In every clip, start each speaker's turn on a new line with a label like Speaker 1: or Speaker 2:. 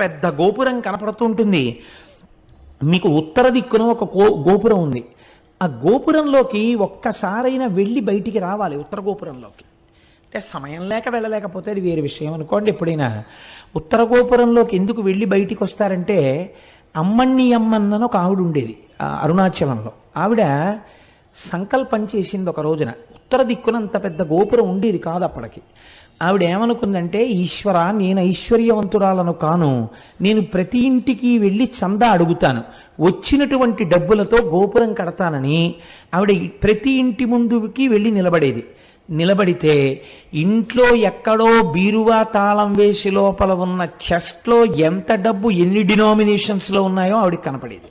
Speaker 1: పెద్ద గోపురం కనపడుతుంటుంది. మీకు ఉత్తర దిక్కున ఒక గోపురం ఉంది. ఆ గోపురంలోకి ఒక్కసారైనా వెళ్ళి బయటికి రావాలి. ఉత్తర గోపురంలోకి అంటే సమయం లేక వెళ్ళలేకపోతే అది వేరే విషయం అనుకోండి. ఎప్పుడైనా ఉత్తర గోపురంలోకి ఎందుకు వెళ్ళి బయటికి వస్తారంటే, అమ్మణ్ణి అమ్మన్నను ఒక ఆవిడ ఉండేది అరుణాచలంలో. ఆవిడ సంకల్పం చేసింది ఒక రోజున. ఉత్తర దిక్కున అంత పెద్ద గోపురం ఉండేది కాదు అప్పటికి. ఆవిడ ఏమనుకుందంటే, ఈశ్వర, నేను ఐశ్వర్యవంతురాలను కాను, నేను ప్రతి ఇంటికి వెళ్ళి చందా అడుగుతాను, వచ్చినటువంటి డబ్బులతో గోపురం కడతానని ఆవిడ ప్రతి ఇంటి ముందుకి వెళ్ళి నిలబడేది. నిలబడితే ఇంట్లో ఎక్కడో బీరువా తాళం వేసి లోపల ఉన్న చెస్ట్లో ఎంత డబ్బు ఎన్ని డినామినేషన్స్లో ఉన్నాయో ఆవిడకి కనపడేది.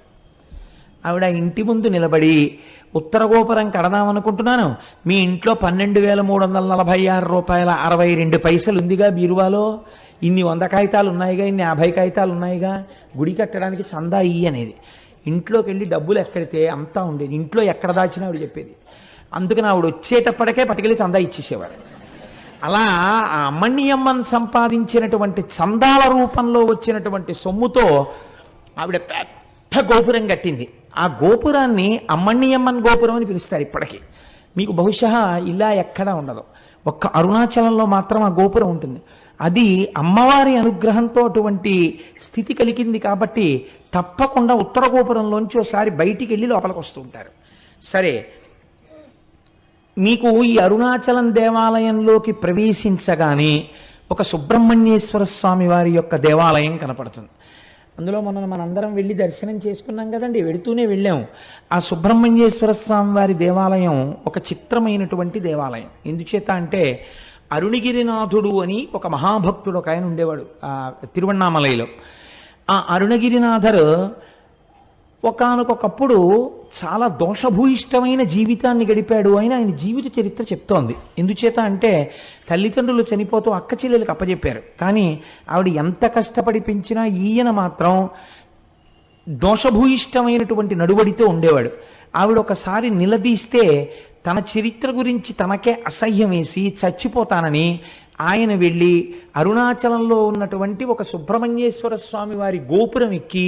Speaker 1: ఆవిడ ఇంటి ముందు నిలబడి, ఉత్తర గోపురం కడదామనుకుంటున్నాను, మీ ఇంట్లో 12,346 రూపాయల 62 పైసలు ఉందిగా బీరువాలో, ఇన్ని 100 కాగితాలు ఉన్నాయిగా, ఇన్ని 50 కాగితాలు ఉన్నాయిగా, గుడి కట్టడానికి చందా ఇయ్యి అనేది. ఇంట్లోకి వెళ్ళి డబ్బులు ఎక్కడితే అంతా ఉండేది. ఇంట్లో ఎక్కడ దాచినా ఆవిడ చెప్పేది. అందుకని ఆవిడ వచ్చేటప్పటికే పట్టుకెళ్ళి చందా ఇచ్చేసేవాడు. అలా ఆ అమ్మణ్యమ్మన్ సంపాదించినటువంటి చందాల రూపంలో వచ్చినటువంటి సొమ్ముతో ఆవిడ పెద్ద గోపురం కట్టింది. ఆ గోపురాన్ని అమ్మణ్యమ్మన్ గోపురం అని పిలుస్తారు ఇప్పటికీ. మీకు బహుశా ఇలా ఎక్కడా ఉండదు, ఒక్క అరుణాచలంలో మాత్రం ఆ గోపురం ఉంటుంది. అది అమ్మవారి అనుగ్రహంతో అటువంటి స్థితి కలిగింది కాబట్టి తప్పకుండా ఉత్తర గోపురంలోంచి ఒకసారి బయటికి వెళ్ళి లోపలికి వస్తూ ఉంటారు. సరే, మీకు ఈ అరుణాచలం దేవాలయంలోకి ప్రవేశించగానే ఒక సుబ్రహ్మణ్యేశ్వర స్వామి వారి యొక్క దేవాలయం కనపడుతుంది. అందులో మనందరం వెళ్ళి దర్శనం చేసుకున్నాం కదండి, వెడుతూనే వెళ్ళాం. ఆ సుబ్రహ్మణ్యేశ్వర స్వామి వారి దేవాలయం ఒక చిత్రమైనటువంటి దేవాలయం. ఎందుచేత అంటే, అరుణగిరినాథుడు అని ఒక మహాభక్తుడు ఒక ఆయన ఉండేవాడు తిరువణ్ణామలైలో. ఆ అరుణగిరినాథరు ఒకానొకప్పుడు చాలా దోషభూయిష్టమైన జీవితాన్ని గడిపాడు అని ఆయన జీవిత చరిత్ర చెప్తోంది. ఎందుచేత అంటే, తల్లిదండ్రులు చనిపోతూ అక్క చెల్లెలకు అప్పచెప్పారు. కానీ ఆవిడ ఎంత కష్టపడి పెంచినా ఈయన మాత్రం దోషభూయిష్టమైనటువంటి నడువడితో ఉండేవాడు. ఆవిడ ఒకసారి నిలదీస్తే తన చరిత్ర గురించి తనకే అసహ్యం వేసి చచ్చిపోతానని ఆయన వెళ్ళి అరుణాచలంలో ఉన్నటువంటి ఒక సుబ్రహ్మణ్యేశ్వర స్వామి వారి గోపురం ఎక్కి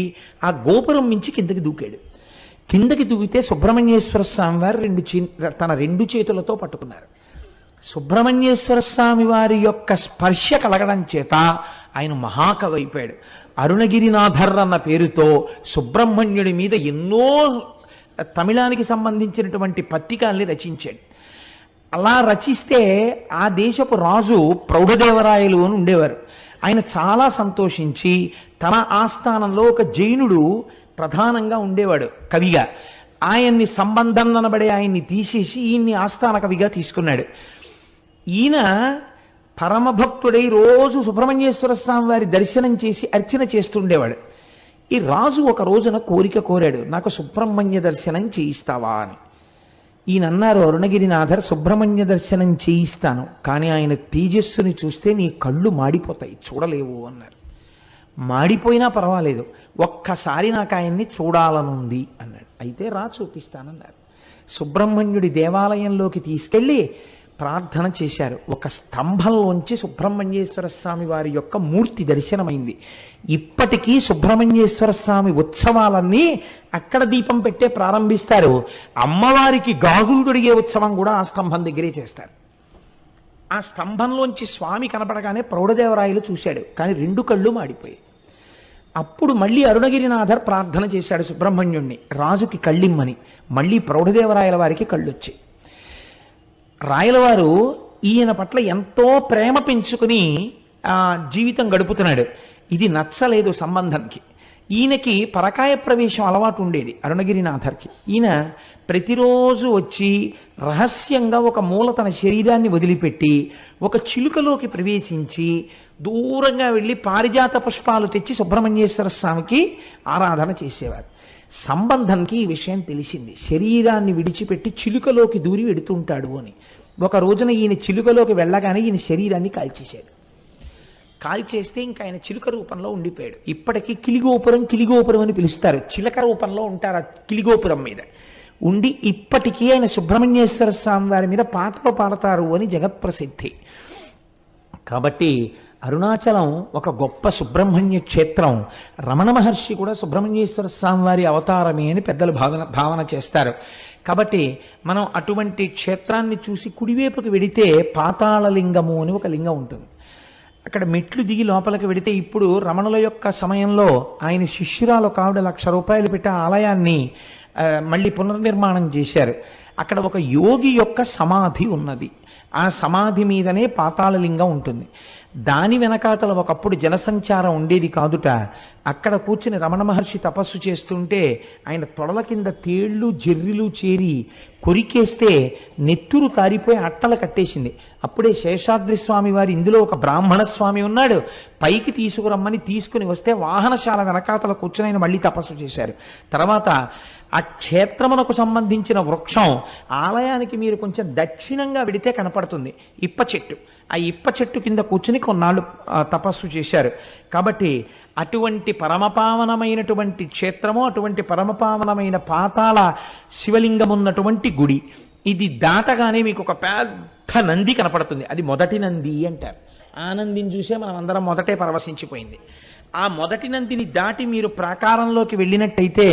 Speaker 1: ఆ గోపురం మించి కిందకి దూకాడు. కిందకి దూకితే సుబ్రహ్మణ్యేశ్వర స్వామి వారు తన రెండు చేతులతో పట్టుకున్నారు. సుబ్రహ్మణ్యేశ్వర స్వామి వారి యొక్క స్పర్శ కలగడం చేత ఆయన మహాకవి అయిపోయాడు. అరుణగిరినాథర్ అన్న పేరుతో సుబ్రహ్మణ్యుడి మీద ఎన్నో తమిళానికి సంబంధించినటువంటి పత్రికల్ని రచించాడు. అలా రచిస్తే ఆ దేశపు రాజు ప్రౌఢదేవరాయలు అని ఉండేవారు. ఆయన చాలా సంతోషించి తన ఆస్థానంలో ఒక జైనుడు ప్రధానంగా ఉండేవాడు కవిగా. ఆయన్ని సంబంధం అనబడే ఆయన్ని తీసేసి ఈయన్ని ఆస్థాన కవిగా తీసుకున్నాడు. ఈయన పరమభక్తుడై రోజు సుబ్రహ్మణ్యేశ్వర స్వామి వారి దర్శనం చేసి అర్చన చేస్తుండేవాడు. ఈ రాజు ఒక రోజున కోరిక కోరాడు, నాకు సుబ్రహ్మణ్య దర్శనం చేయిస్తావా అని. ఈయన అన్నారు, అరుణగిరినాథర్, సుబ్రహ్మణ్య దర్శనం చేయిస్తాను, కానీ ఆయన తేజస్సుని చూస్తే నీ కళ్ళు మాడిపోతాయి, చూడలేవు అన్నారు. మాడిపోయినా పర్వాలేదు, ఒక్కసారి నాకు ఆయన్ని చూడాలనుంది అన్నాడు. అయితే రా చూపిస్తానన్నారు. సుబ్రహ్మణ్యుడి దేవాలయంలోకి తీసుకెళ్ళి ప్రార్థన చేశారు. ఒక స్తంభంలోంచి సుబ్రహ్మణ్యేశ్వర స్వామి వారి యొక్క మూర్తి దర్శనమైంది. ఇప్పటికీ సుబ్రహ్మణ్యేశ్వర స్వామి ఉత్సవాలన్నీ అక్కడ దీపం పెట్టే ప్రారంభిస్తారు. అమ్మవారికి గాజులు తొడిగే ఉత్సవం కూడా ఆ స్తంభం దగ్గరే చేస్తారు. ఆ స్తంభంలోంచి స్వామి కనపడగానే ప్రౌఢదేవరాయలు చూశాడు, కానీ రెండు కళ్ళు మాడిపోయాయి. అప్పుడు మళ్ళీ అరుణగిరినాథర్ ప్రార్థన చేశాడు సుబ్రహ్మణ్యుణ్ణి, రాజుకి కళ్ళిమ్మని. మళ్ళీ ప్రౌఢదేవరాయల వారికి కళ్ళొచ్చాయి. రాయలవారు ఈయన పట్ల ఎంతో ప్రేమ పెంచుకుని జీవితం గడుపుతున్నాడు. ఇది నచ్చలేదు సంబంధానికి. ఈయనకి పరకాయ ప్రవేశం అలవాటు ఉండేది అరుణగిరినాథర్కి. ఈయన ప్రతిరోజు వచ్చి రహస్యంగా ఒక మూల తన శరీరాన్ని వదిలిపెట్టి ఒక చిలుకలోకి ప్రవేశించి దూరంగా వెళ్ళి పారిజాత పుష్పాలు తెచ్చి సుబ్రహ్మణ్యేశ్వర స్వామికి ఆరాధన చేసేవారు. సంబంధంకి ఈ విషయం తెలిసింది, శరీరాన్ని విడిచిపెట్టి చిలుకలోకి దూరి వెడుతుంటాడు అని. ఒక రోజున ఈయన చిలుకలోకి వెళ్ళగానే ఈయన శరీరాన్ని కాల్చేశాడు. కాల్చేస్తే ఇంకా ఆయన చిలుక రూపంలో ఉండిపోయాడు. ఇప్పటికీ కిలిగోపురం అని పిలుస్తారు. చిలక రూపంలో ఉంటారు ఆ కిలిగోపురం మీద ఉండి. ఇప్పటికీ ఆయన సుబ్రహ్మణ్యేశ్వర స్వామి వారి మీద పాటలు పాడతారు అని జగత్ప్రసిద్ధి. కాబట్టి అరుణాచలం ఒక గొప్ప సుబ్రహ్మణ్య క్షేత్రం. రమణ మహర్షి కూడా సుబ్రహ్మణ్యేశ్వర స్వామి వారి అవతారమే అని పెద్దలు భావన చేస్తారు. కాబట్టి మనం అటువంటి క్షేత్రాన్ని చూసి కుడివైపుకి వెడితే పాతాళలింగము అని ఒక లింగం ఉంటుంది. అక్కడ మెట్లు దిగి లోపలికి వెడితే, ఇప్పుడు రమణుల యొక్క సమయంలో ఆయన శిష్యురాలు ఒక ఆవిడ 1,00,000 రూపాయలు పెట్టి ఆలయాన్ని మళ్ళీ పునర్నిర్మాణం చేశారు. అక్కడ ఒక యోగి యొక్క సమాధి ఉన్నది. ఆ సమాధి మీదనే పాతాళలింగం ఉంటుంది. దాని వెనకాతల ఒకప్పుడు జనసంచారం ఉండేది కాదుట. అక్కడ కూర్చుని రమణ మహర్షి తపస్సు చేస్తుంటే ఆయన తొడల కింద తేళ్లు జర్రిలు చేరి కొరికేస్తే నెత్తురు కారిపోయి అట్టలు కట్టేసింది. అప్పుడే శేషాద్రి స్వామి వారు ఇందులో ఒక బ్రాహ్మణ స్వామి ఉన్నాడు, పైకి తీసుకురమ్మని తీసుకుని వస్తే వాహనశాల వెనకాతల కూర్చుని ఆయన మళ్ళీ తపస్సు చేశారు. తర్వాత ఆ క్షేత్రమునకు సంబంధించిన వృక్షం ఆలయానికి మీరు కొంచెం దక్షిణంగా వెడితే కనపడుతుంది, ఇప్ప చెట్టు. ఆ ఇప్ప చెట్టు కింద కూర్చుని కొన్నాళ్ళు తపస్సు చేశారు. కాబట్టి అటువంటి పరమపావనమైనటువంటి క్షేత్రము, అటువంటి పరమపావనమైన పాతాళ శివలింగం ఉన్నటువంటి గుడి. ఇది దాటగానే మీకు ఒక పెద్ద నంది కనపడుతుంది. అది మొదటి నంది అంటారు. ఆ నందిని చూసే మనం అందరం మొదటే పరవశించిపోయింది. ఆ మొదటి నందిని దాటి మీరు ప్రాకారంలోకి వెళ్ళినట్టయితే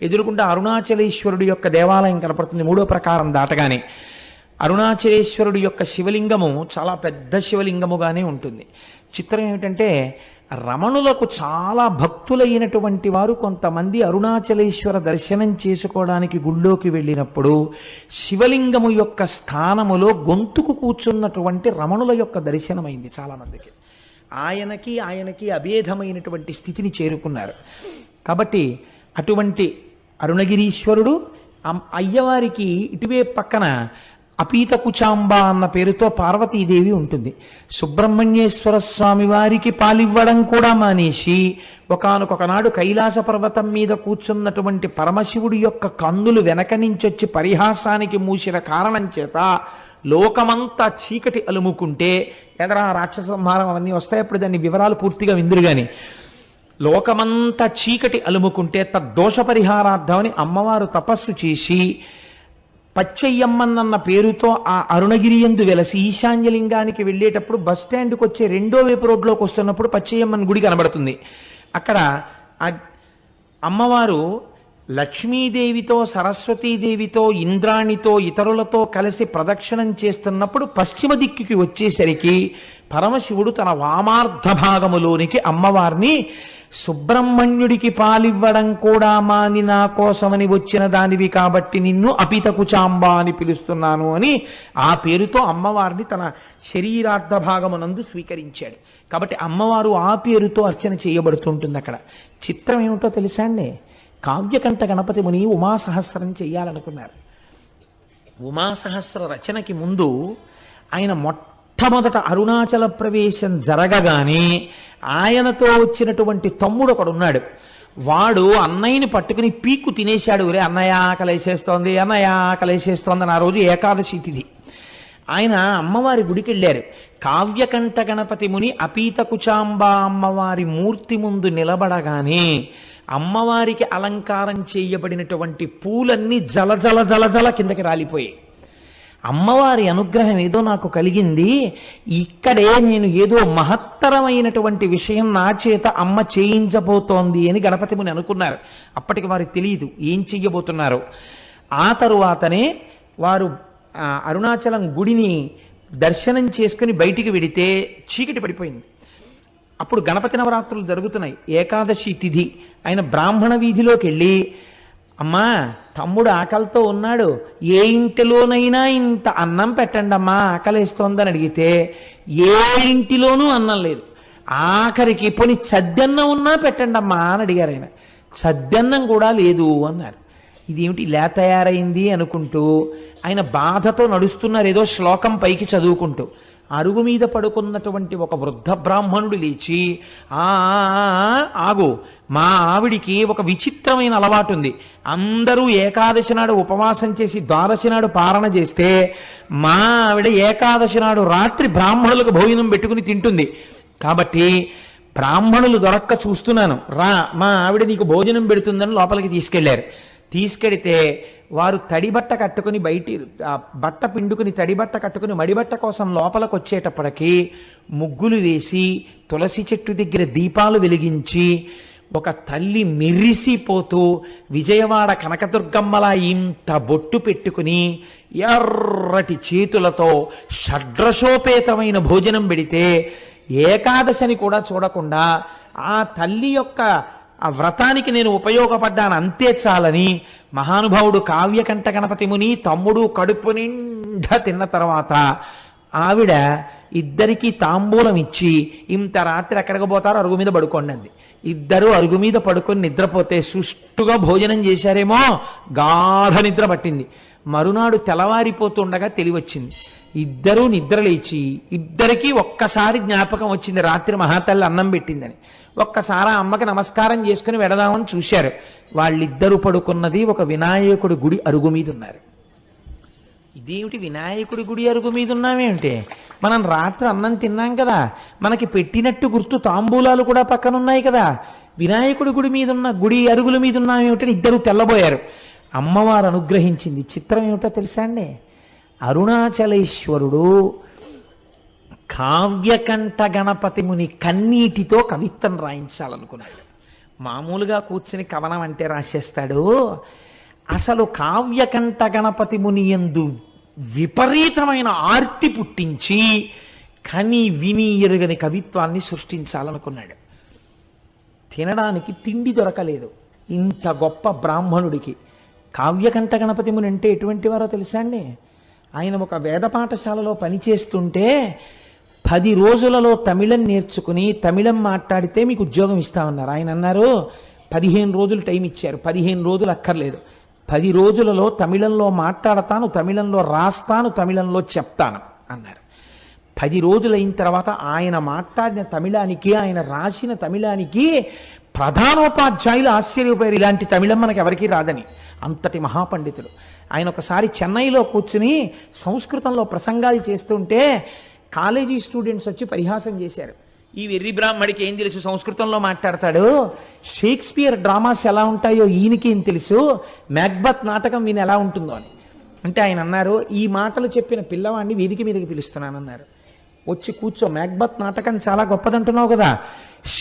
Speaker 1: ఎదురుకుండా అరుణాచలేశ్వరుడు యొక్క దేవాలయం కనపడుతుంది. 3వ ప్రాకారం దాటగానే అరుణాచలేశ్వరుడు యొక్క శివలింగము చాలా పెద్ద శివలింగముగానే ఉంటుంది. చిత్రం ఏమిటంటే, రమణులకు చాలా భక్తులైనటువంటి వారు కొంతమంది అరుణాచలేశ్వర దర్శనం చేసుకోవడానికి గుళ్ళోకి వెళ్ళినప్పుడు శివలింగము యొక్క స్థానములో గొంతుకు కూర్చున్నటువంటి రమణుల యొక్క దర్శనమైంది చాలామందికి. ఆయనకి అభేదమైనటువంటి స్థితిని చేరుకున్నారు. కాబట్టి అటువంటి అరుణగిరీశ్వరుడు, అయ్యవారికి ఇటువే పక్కన అపీత కుచాంబ అన్న పేరుతో పార్వతీదేవి ఉంటుంది. సుబ్రహ్మణ్యేశ్వర స్వామి వారికి పాలివ్వడం కూడా మానేసి ఒకానొకనాడు కైలాస పర్వతం మీద కూర్చున్నటువంటి పరమశివుడి యొక్క కన్నులు వెనక నుంచొచ్చి పరిహాసానికి మూసిన కారణం చేత లోకమంతా చీకటి అలుముకుంటే, ఎదరా రాక్షస సంహారం అవన్నీ వస్తాయి, అప్పుడు దాన్ని వివరాలు పూర్తిగా విందురుగాని, లోకమంతా చీకటి అలుముకుంటే తద్దోష పరిహారార్థమని అమ్మవారు తపస్సు చేసి పచ్చయ్యమ్మన్న పేరుతో ఆ అరుణగిరి యందు వెలసి ఈశాన్యలింగానికి వెళ్ళేటప్పుడు బస్ స్టాండ్కి వచ్చే 2వ వైపు రోడ్లోకి వస్తున్నప్పుడు పచ్చయ్యమ్మన్ గుడి కనబడుతుంది. అక్కడ అమ్మవారు లక్ష్మీదేవితో, సరస్వతీదేవితో, ఇంద్రాణితో, ఇతరులతో కలిసి ప్రదక్షిణం చేస్తున్నప్పుడు పశ్చిమ దిక్కుకి వచ్చేసరికి పరమశివుడు తన వామార్ధ భాగములోనికి అమ్మవారిని సుబ్రహ్మణ్యుడికి పాలివ్వడం కూడా మాని నా కోసమని వచ్చిన దానివి కాబట్టి నిన్ను అపిత కుచాంబ అని పిలుస్తున్నాను అని ఆ పేరుతో అమ్మవారిని తన శరీరార్థ భాగమునందు స్వీకరించాడు. కాబట్టి అమ్మవారు ఆ పేరుతో అర్చన చేయబడుతుంటుంది. అక్కడ చిత్రం ఏమిటో తెలుసా అండి? కావ్యకంఠ గణపతి ముని ఉమాసహస్రం చెయ్యాలనుకున్నారు. ఉమాసహస్ర రచనకి ముందు ఆయన మొట్టమొదట అరుణాచల ప్రవేశం జరగగానే ఆయనతో వచ్చినటువంటి తమ్ముడు ఒకడున్నాడు. వాడు అన్నయ్యని పట్టుకుని పీక్కు తినేశాడు. రే అన్నయ్య ఆకలేసేస్తోంది, అన్నయ్య ఆకలేసేస్తోంది అని ఆ రోజు ఏకాదశి తిథి. ఆయన అమ్మవారి గుడికి వెళ్ళారు. కావ్యకంఠ గణపతి ముని అపీత కుచాంబ అమ్మవారి మూర్తి ముందు నిలబడగానే అమ్మవారికి అలంకారం చేయబడినటువంటి పూలన్నీ జల జల జల జల కిందకి రాలిపోయాయి. అమ్మవారి అనుగ్రహం ఏదో నాకు కలిగింది, ఇక్కడే నేను ఏదో మహత్తరమైనటువంటి విషయం నా చేత అమ్మ చేయించబోతోంది అని గణపతి ముని అనుకున్నారు. అప్పటికి వారికి తెలియదు ఏం చెయ్యబోతున్నారో. ఆ తరువాతనే వారు అరుణాచలం గుడిని దర్శనం చేసుకుని బయటికి వెడితే చీకటి పడిపోయింది. అప్పుడు గణపతి నవరాత్రులు జరుగుతున్నాయి, ఏకాదశి తిథి. ఆయన బ్రాహ్మణ వీధిలోకి వెళ్ళి, అమ్మా తమ్ముడు ఆకలితో ఉన్నాడు, ఏ ఇంటిలోనైనా ఇంత అన్నం పెట్టండి అమ్మా ఆకలేస్తోందని అడిగితే ఏ ఇంటిలోనూ అన్నం లేదు. ఆఖరికి పోనీ సద్దన్నం ఉన్నా పెట్టండి అమ్మా అని అడిగారు. ఆయన సద్దన్నం కూడా లేదు అన్నారు. ఇదేమిటి ఇలా తయారైంది అనుకుంటూ ఆయన బాధతో నడుస్తున్నారు, ఏదో శ్లోకం పైకి చదువుకుంటూ. అరుగు మీద పడుకున్నటువంటి ఒక వృద్ధ బ్రాహ్మణుడు లేచి, ఆగు, మా ఆవిడికి ఒక విచిత్రమైన అలవాటు ఉంది. అందరూ ఏకాదశి నాడు ఉపవాసం చేసి ద్వాదశి నాడు పారణ చేస్తే మా ఆవిడ ఏకాదశి నాడు రాత్రి బ్రాహ్మణులకు భోజనం పెట్టుకుని తింటుంది. కాబట్టి బ్రాహ్మణులు దొరక్క చూస్తున్నాను, రా మా ఆవిడ నీకు భోజనం పెడుతుందని లోపలికి తీసుకెళ్లారు. తీసుకెడితే వారు తడిబట్ట కట్టుకుని ఆ బట్ట పిండుకుని తడిబట్ట కట్టుకుని మడిబట్ట కోసం లోపలికి వచ్చేటప్పటికి ముగ్గులు వేసి తులసి చెట్టు దగ్గర దీపాలు వెలిగించి ఒక తల్లి మెరిసిపోతూ విజయవాడ కనకదుర్గమ్మలా ఇంత బొట్టు పెట్టుకుని ఎర్రటి చేతులతో షడ్రశోపేతమైన భోజనం పెడితే ఏకాదశని కూడా చూడకుండా ఆ తల్లి యొక్క ఆ వ్రతానికి నేను ఉపయోగపడ్డాను అంతే చాలని మహానుభావుడు కావ్యకంఠ గణపతి ముని తమ్ముడు కడుపు నిండా తిన్న తర్వాత ఆవిడ ఇద్దరికీ తాంబూలం ఇచ్చి ఇంత రాత్రి ఎక్కడికి పోతారో అరుగు మీద పడుకోండి అంది. ఇద్దరు అరుగు మీద పడుకొని నిద్రపోతే సుష్టుగా భోజనం చేశారేమో గాఢ నిద్ర పట్టింది. మరునాడు తెల్లవారిపోతుండగా తెలివచ్చింది. ఇద్దరూ నిద్ర లేచి ఇద్దరికీ ఒక్కసారి జ్ఞాపకం వచ్చింది రాత్రి మహాతల్లి అన్నం పెట్టిందని. ఒక్కసారి ఆ అమ్మకి నమస్కారం చేసుకుని వెడదామని చూశారు. వాళ్ళిద్దరూ పడుకున్నది ఒక వినాయకుడి గుడి అరుగు మీద ఉన్నారు. ఇదేమిటి వినాయకుడి గుడి అరుగు మీద ఉన్నామేమిటి? మనం రాత్రి అన్నం తిన్నాం కదా, మనకి పెట్టినట్టు గుర్తు తాంబూలాలు కూడా పక్కన ఉన్నాయి కదా, వినాయకుడి గుడి మీద ఉన్న గుడి అరుగుల మీద ఉన్నామేమిటని ఇద్దరు తెల్లబోయారు. అమ్మవారు అనుగ్రహించింది. చిత్రం ఏమిటో తెలుసా అండి? అరుణాచలేశ్వరుడు కావ్యకంఠ గణపతి ముని కన్నీటితో కవిత్వం రాయించాలనుకున్నాడు. మామూలుగా కూర్చుని కవనం అంటే రాసేస్తాడు. అసలు కావ్యకంఠ గణపతి ముని యందు విపరీతమైన ఆర్తి పుట్టించి కని విని ఎరుగని కవిత్వాన్ని సృష్టించాలనుకున్నాడు. తినడానికి తిండి దొరకలేదు ఇంత గొప్ప బ్రాహ్మణుడికి. కావ్యకంఠ గణపతి ముని అంటే ఎటువంటి వారో తెలుసా అండి? ఆయన ఒక వేద పాఠశాలలో పనిచేస్తుంటే 10 రోజులలో తమిళం నేర్చుకుని తమిళం మాట్లాడితే మీకు ఉద్యోగం ఇస్తామన్నారు. ఆయన అన్నారు 15 రోజులు టైం ఇచ్చారు. 15 రోజులు అక్కర్లేదు, 10 రోజులలో తమిళంలో మాట్లాడతాను, తమిళంలో రాస్తాను, తమిళంలో చెప్తాను అన్నారు. 10 రోజులైన తర్వాత ఆయన మాట్లాడిన తమిళానికి ఆయన రాసిన తమిళానికి ప్రధానోపాధ్యాయులు ఆశ్చర్యపోయారు. ఇలాంటి తమిళం మనకు ఎవరికీ రాదని. అంతటి మహాపండితుడు ఆయన. ఒకసారి చెన్నైలో కూర్చుని సంస్కృతంలో ప్రసంగాలు చేస్తుంటే కాలేజీ స్టూడెంట్స్ వచ్చి పరిహాసం చేశారు. ఈ వెర్రి బ్రాహ్మడికి ఏం తెలుసు, సంస్కృతంలో మాట్లాడతాడు, షేక్స్పియర్ డ్రామాస్ ఎలా ఉంటాయో ఈయనకి ఏం తెలుసు, మ్యాక్బత్ నాటకం ఈయన ఎలా ఉంటుందో అని. అంటే ఆయన అన్నారు, ఈ మాటలు చెప్పిన పిల్లవాడిని వేదిక మీదకి పిలుస్తున్నానన్నారు. వచ్చి కూర్చో, మ్యాక్బత్ నాటకం చాలా గొప్పదంటున్నావు కదా,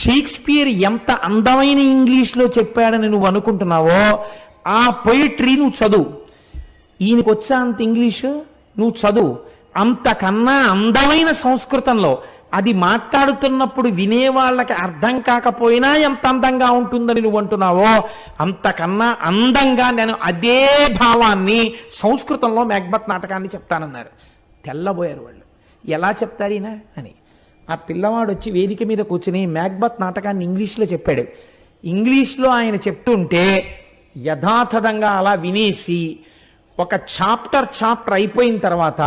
Speaker 1: షేక్స్పియర్ ఎంత అందమైన ఇంగ్లీష్లో చెప్పాడని నువ్వు అనుకుంటున్నావో ఆ పొయిట్రీ నువ్వు చదువు. ఈయనకు వచ్చా అంత ఇంగ్లీషు, నువ్వు చదువు. అంతకన్నా అందమైన సంస్కృతంలో అది మాట్లాడుతున్నప్పుడు వినేవాళ్ళకి అర్థం కాకపోయినా ఎంత అందంగా ఉంటుందని నువ్వు అంటున్నావో అంతకన్నా అందంగా నేను అదే భావాన్ని సంస్కృతంలో మ్యాక్బత్ నాటకాన్ని చెప్తానన్నారు. తెల్లబోయారు వాళ్ళు. ఎలా చెప్తారు ఈయన అని. ఆ పిల్లవాడు వచ్చి వేదిక మీద కూర్చుని మ్యాక్బత్ నాటకాన్ని ఇంగ్లీష్లో చెప్పాడు. ఇంగ్లీష్లో ఆయన చెప్తుంటే యథాతథంగా అలా వినేసి ఒక చాప్టర్ అయిపోయిన తర్వాత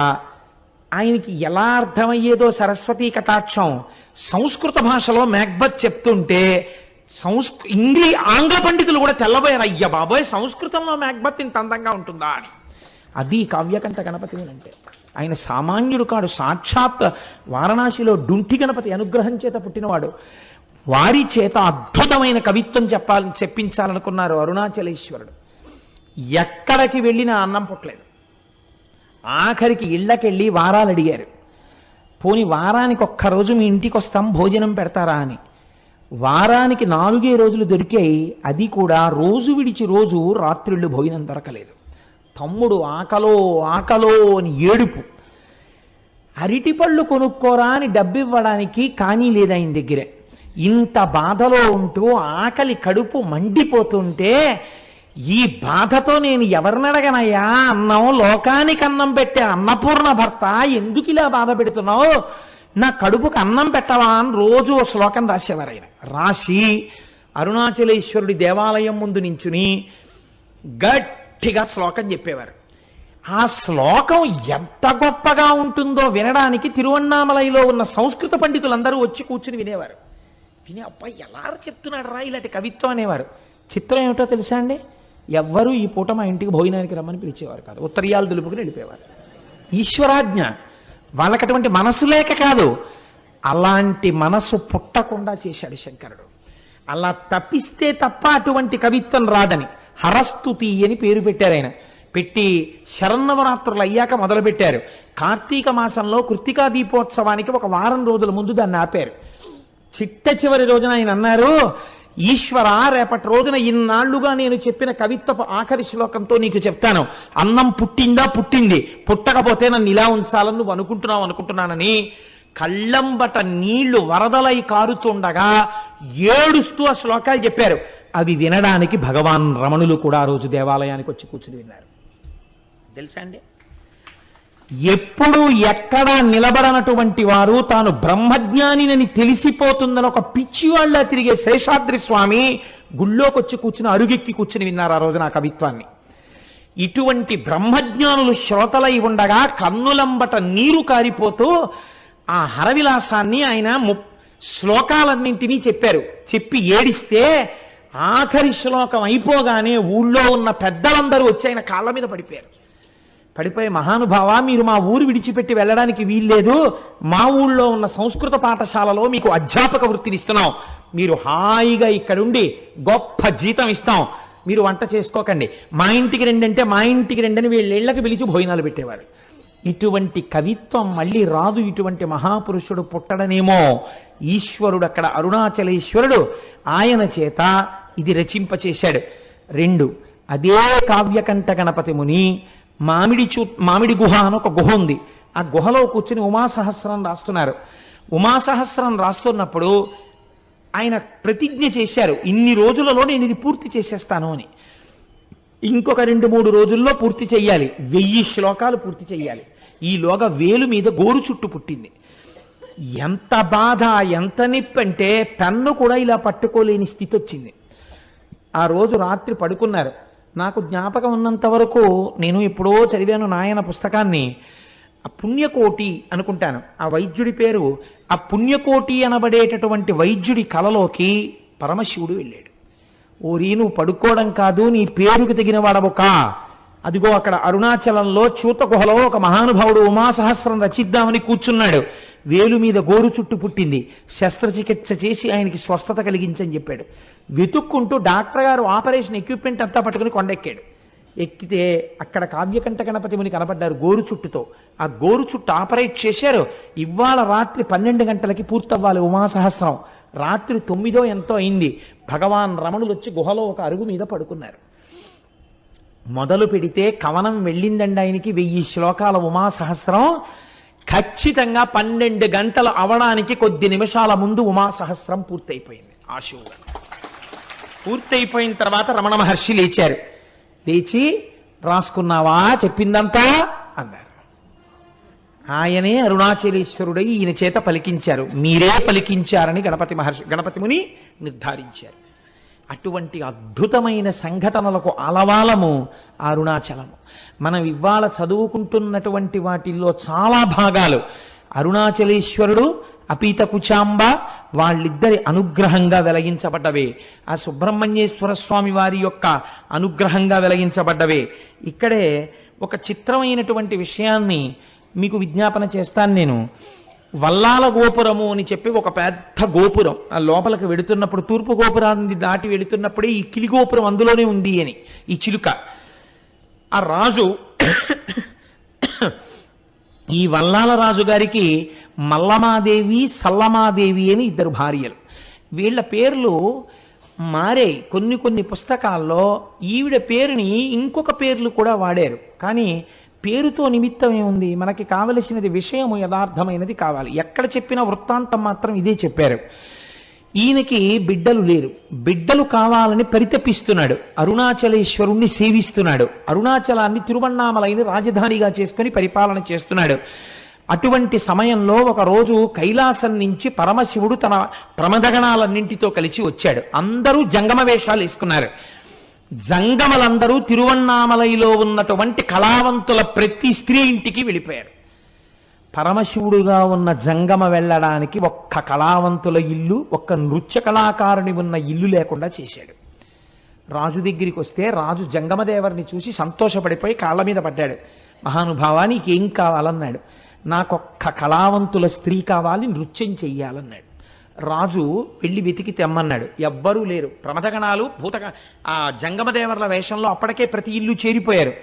Speaker 1: ఆయనకి ఎలా అర్థమయ్యేదో సరస్వతీ కటాక్షం సంస్కృత భాషలో మ్యాక్బత్ చెప్తుంటే ఆంగ్ల పండితులు కూడా తెల్లబోయారు. అయ్య బాబోయ్, సంస్కృతంలో మ్యాక్బత్ ఇంత అందంగా ఉంటుందా అని. అది కావ్యకంఠ గణపతి అంటే. ఆయన సామాన్యుడు కాడు, సాక్షాత్ వారణాసిలో డుంఠి గణపతి అనుగ్రహం చేత పుట్టినవాడు. వారి చేత అద్భుతమైన కవిత్వం చెప్పించాలనుకున్నారు అరుణాచలేశ్వరుడు. ఎక్కడికి వెళ్ళినా అన్నం పుట్టలేదు. ఆఖరికి ఇళ్ళకెళ్ళి వారాలు అడిగారు. పోని వారానికి ఒక్కరోజు మీ ఇంటికి వస్తాం, భోజనం పెడతారా అని. వారానికి 4 రోజులు దొరికాయి. అది కూడా రోజు విడిచి రోజు రాత్రిళ్ళు భోజనం దొరకలేదు. తమ్ముడు ఆకలో ఆకలో అని ఏడుపు. అరటిపళ్ళు కొనుక్కోరా అని డబ్బివ్వడానికి కానీ లేదు ఆయన దగ్గర. ఇంత బాధలో ఉంటూ ఆకలి కడుపు మండిపోతుంటే ఈ బాధతో నేను ఎవరినడగనయ్యా, అన్నం లోకానికి అన్నం పెట్టే అన్నపూర్ణ భర్త ఎందుకు ఇలా బాధ పెడుతున్నావు, నా కడుపుకు అన్నం పెట్టవా అని రోజు ఓ శ్లోకం రాసేవారు ఆయన. రాసి అరుణాచలేశ్వరుడి దేవాలయం ముందు నించుని గట్టిగా శ్లోకం చెప్పేవారు. ఆ శ్లోకం ఎంత గొప్పగా ఉంటుందో వినడానికి తిరువన్నామలైలో ఉన్న సంస్కృత పండితులందరూ వచ్చి కూర్చుని వినేవారు. విని అబ్బాయి ఎలా చెప్తున్నాడు రా ఇలాంటి కవిత్వం అనేవారు. చిత్రం ఏమిటో తెలుసా అండి? ఎవ్వరూ ఈ పూట మా ఇంటికి భోజనానికి రమ్మని పిలిచేవారు కాదు. ఉత్తరీయాలు దులుపుకుని వెళ్ళిపోయేవారు. ఈశ్వరాజ్ఞ. వాళ్ళకి అటువంటి మనసు లేక కాదు, అలాంటి మనసు పుట్టకుండా చేశాడు శంకరుడు. అలా తప్పిస్తే తప్ప అటువంటి కవిత్వం రాదని. హరస్తుతి అని పేరు పెట్టారు ఆయన. పెట్టి శరన్నవరాత్రులు అయ్యాక మొదలుపెట్టారు. కార్తీక మాసంలో కృత్తికా దీపోత్సవానికి ఒక వారం రోజుల ముందు దాన్ని ఆపారు. చిట్ట చివరి రోజున ఆయన అన్నారు, ఈశ్వర, రేపటి రోజున ఇన్నాళ్లుగా నేను చెప్పిన కవిత్వపు ఆఖరి శ్లోకంతో నీకు చెప్తాను. అన్నం పుట్టిందా? పుట్టింది. పుట్టకపోతే నన్ను ఇలా ఉంచాలని నువ్వు అనుకుంటున్నానని కళ్ళంబట నీళ్లు వరదలై కారుతుండగా ఏడుస్తూ ఆ శ్లోకాలు చెప్పారు. అవి వినడానికి భగవాన్ రమణులు కూడా ఆ రోజు దేవాలయానికి వచ్చి కూర్చుని విన్నారు. తెలుసా అండి? ఎప్పుడు ఎక్కడా నిలబడనటువంటి వారు తాను బ్రహ్మజ్ఞానినని తెలిసిపోతుందని ఒక పిచ్చివాళ్ళ తిరిగే శేషాద్రి స్వామి గుళ్ళోకి వచ్చి కూర్చుని అరుగెక్కి కూర్చుని విన్నారు ఆ రోజున ఆ కవిత్వాన్ని. ఇటువంటి బ్రహ్మజ్ఞానులు శ్రోతలై ఉండగా కన్నులంబట నీరు కారిపోతూ ఆ హరవిలాసాన్ని ఆయన శ్లోకాలన్నింటినీ చెప్పారు. చెప్పి ఏడిస్తే ఆఖరి శ్లోకం అయిపోగానే ఊళ్ళో ఉన్న పెద్దలందరూ వచ్చి ఆయన కాళ్ళ మీద పడిపోయారు. పడిపోయి, మహానుభావ, మీరు మా ఊరు విడిచిపెట్టి వెళ్ళడానికి వీల్లేదు. మా ఊళ్ళో ఉన్న సంస్కృత పాఠశాలలో మీకు అధ్యాపక వృత్తిని ఇస్తున్నాం. మీరు హాయిగా ఇక్కడుండి గొప్ప జీతం ఇస్తాం. మీరు వంట చేసుకోకండి, మా ఇంటికి రండి అంటే మా ఇంటికి రండి అని వీళ్ళకి పిలిచి భోజనాలు పెట్టేవారు. ఇటువంటి కవిత్వం మళ్ళీ రాదు. ఇటువంటి మహాపురుషుడు పుట్టడనేమో. ఈశ్వరుడు అక్కడ అరుణాచలేశ్వరుడు ఆయన చేత ఇది రచింపచేశాడు. 2, అదే కావ్యకంఠ గణపతి ముని మామిడి గుహ అని ఒక గుహ ఉంది. ఆ గుహలో కూర్చుని ఉమాసహస్రం రాస్తున్నారు. ఉమాసహస్రం రాస్తున్నప్పుడు ఆయన ప్రతిజ్ఞ చేశారు, ఇన్ని రోజులలో నేను ఇది పూర్తి చేసేస్తాను అని. ఇంకొక 2-3 రోజుల్లో పూర్తి చెయ్యాలి. 1000 శ్లోకాలు పూర్తి చెయ్యాలి. ఈలోగా వేలు మీద గోరు చుట్టు పుట్టింది. ఎంత బాధ, ఎంత నిప్పు అంటే పెన్ను కూడా ఇలా పట్టుకోలేని స్థితి వచ్చింది. ఆ రోజు రాత్రి పడుకున్నారు. నాకు జ్ఞాపకం ఉన్నంత వరకు నేను ఎప్పుడో చదివాను నాయన పుస్తకాన్ని. ఆ పుణ్యకోటి అనుకుంటాను ఆ వైద్యుడి పేరు. ఆ పుణ్యకోటి అనబడేటటువంటి వైద్యుడి కలలోకి పరమశివుడు వెళ్ళాడు. ఓరి, నువ్వు పడుకోవడం కాదు, నీ పేరుకు తగిన వాడవుక. అదిగో అక్కడ అరుణాచలంలో చూత గుహలో ఒక మహానుభావుడు ఉమాసహస్రం రచిద్దామని కూర్చున్నాడు. వేలు మీద గోరు చుట్టు పుట్టింది. శస్త్రచికిత్స చేసి ఆయనకి స్వస్థత కలిగించని చెప్పాడు. వెతుక్కుంటూ డాక్టర్ గారు ఆపరేషన్ ఎక్విప్మెంట్ అంతా పట్టుకుని కొండెక్కాడు. ఎక్కితే అక్కడ కావ్యకంఠ గణపతి ముని కనపడ్డారు గోరు చుట్టుతో. ఆ గోరు చుట్టు ఆపరేట్ చేశారు. ఇవాళ రాత్రి 12 గంటలకి పూర్తవ్వాలి ఉమాసహస్రం. రాత్రి 9 ఎంతో అయింది. భగవాన్ రమణులు వచ్చి గుహలో ఒక అరుగు మీద పడుకున్నారు. మొదలు పెడితే కవనం వెళ్ళిందండి ఆయనకి. 1000 శ్లోకాల ఉమాసహస్రం. ఖచ్చితంగా 12 గంటలు అవడానికి కొద్ది నిమిషాల ముందు ఉమాసహస్రం పూర్తయిపోయింది. ఆశువుగా పూర్తయిపోయిన తర్వాత రమణ మహర్షి లేచారు. లేచి, రాసుకున్నావా చెప్పిందంతా అన్నారు. ఆయనే అరుణాచలేశ్వరుడై ఈయన చేత పలికించారు. మీరే పలికించారని గణపతి ముని నిర్ధారించారు. అటువంటి అద్భుతమైన సంఘటనలకు ఆలవాలము అరుణాచలము. మనం ఇవాళ చదువుకుంటున్నటువంటి వాటిల్లో చాలా భాగాలు అరుణాచలేశ్వరుడు, అపీత కుచాంబ వాళ్ళిద్దరి అనుగ్రహంగా వెలగించబడ్డవే. ఆ సుబ్రహ్మణ్యేశ్వర స్వామి వారి యొక్క అనుగ్రహంగా వెలగించబడ్డవే. ఇక్కడే ఒక చిత్రమైనటువంటి విషయాన్ని మీకు విజ్ఞాపన చేస్తాను నేను. వల్లాల గోపురము అని చెప్పి ఒక పెద్ద గోపురం, ఆ లోపలికి వెడుతున్నప్పుడు తూర్పు గోపురాన్ని దాటి వెళుతున్నప్పుడే ఈ కిలి గోపురం అందులోనే ఉంది అని ఈ చిలుక. ఆ రాజు ఈ వల్లాల రాజు గారికి మల్లమాదేవి, సల్లమాదేవి అని 2 భార్యలు. వీళ్ళ పేర్లు మారే. కొన్ని పుస్తకాల్లో ఈవిడ పేరుని ఇంకొక పేర్లు కూడా వాడారు. కానీ పేరుతో నిమిత్తం ఏముంది? మనకి కావలసినది విషయము యథార్థమైనది కావాలి. ఎక్కడ చెప్పిన వృత్తాంతం మాత్రం ఇదే చెప్పారు. ఈయనకి బిడ్డలు లేరు. బిడ్డలు కావాలని పరితపిస్తున్నాడు. అరుణాచలేశ్వరుణ్ణి సేవిస్తున్నాడు. అరుణాచలాన్ని తిరువణ్ణామలైని రాజధానిగా చేసుకుని పరిపాలన చేస్తున్నాడు. అటువంటి సమయంలో ఒకరోజు కైలాసం నుంచి పరమశివుడు తన ప్రమదగణాలన్నింటితో కలిసి వచ్చాడు. అందరూ జంగమ వేషాలు వేసుకున్నారు. జంగమలందరూ తిరువణ్ణామలైలో ఉన్నటువంటి కళావంతుల ప్రతి స్త్రీ ఇంటికి వెళ్ళిపోయారు. పరమశివుడుగా ఉన్న జంగమ వెళ్ళడానికి ఒక్క కళావంతుల ఇల్లు, ఒక్క నృత్య కళాకారుని ఉన్న ఇల్లు లేకుండా చేశాడు. రాజు దగ్గరికి వస్తే రాజు జంగమదేవరిని చూసి సంతోషపడిపోయి కాళ్ళ మీద పడ్డాడు. మహానుభావా, నీకేం కావాలన్నాడు. నాకొక్క కళావంతుల స్త్రీ కావాలి, నృత్యం చెయ్యాలన్నాడు. రాజు వెళ్ళి వెతికి తెమ్మన్నాడు. ఎవ్వరూ లేరు. ప్రమథగణాలు ఆ జంగమదేవర్ల వేషంలో అప్పటికే ప్రతి ఇల్లు చేరిపోయారు.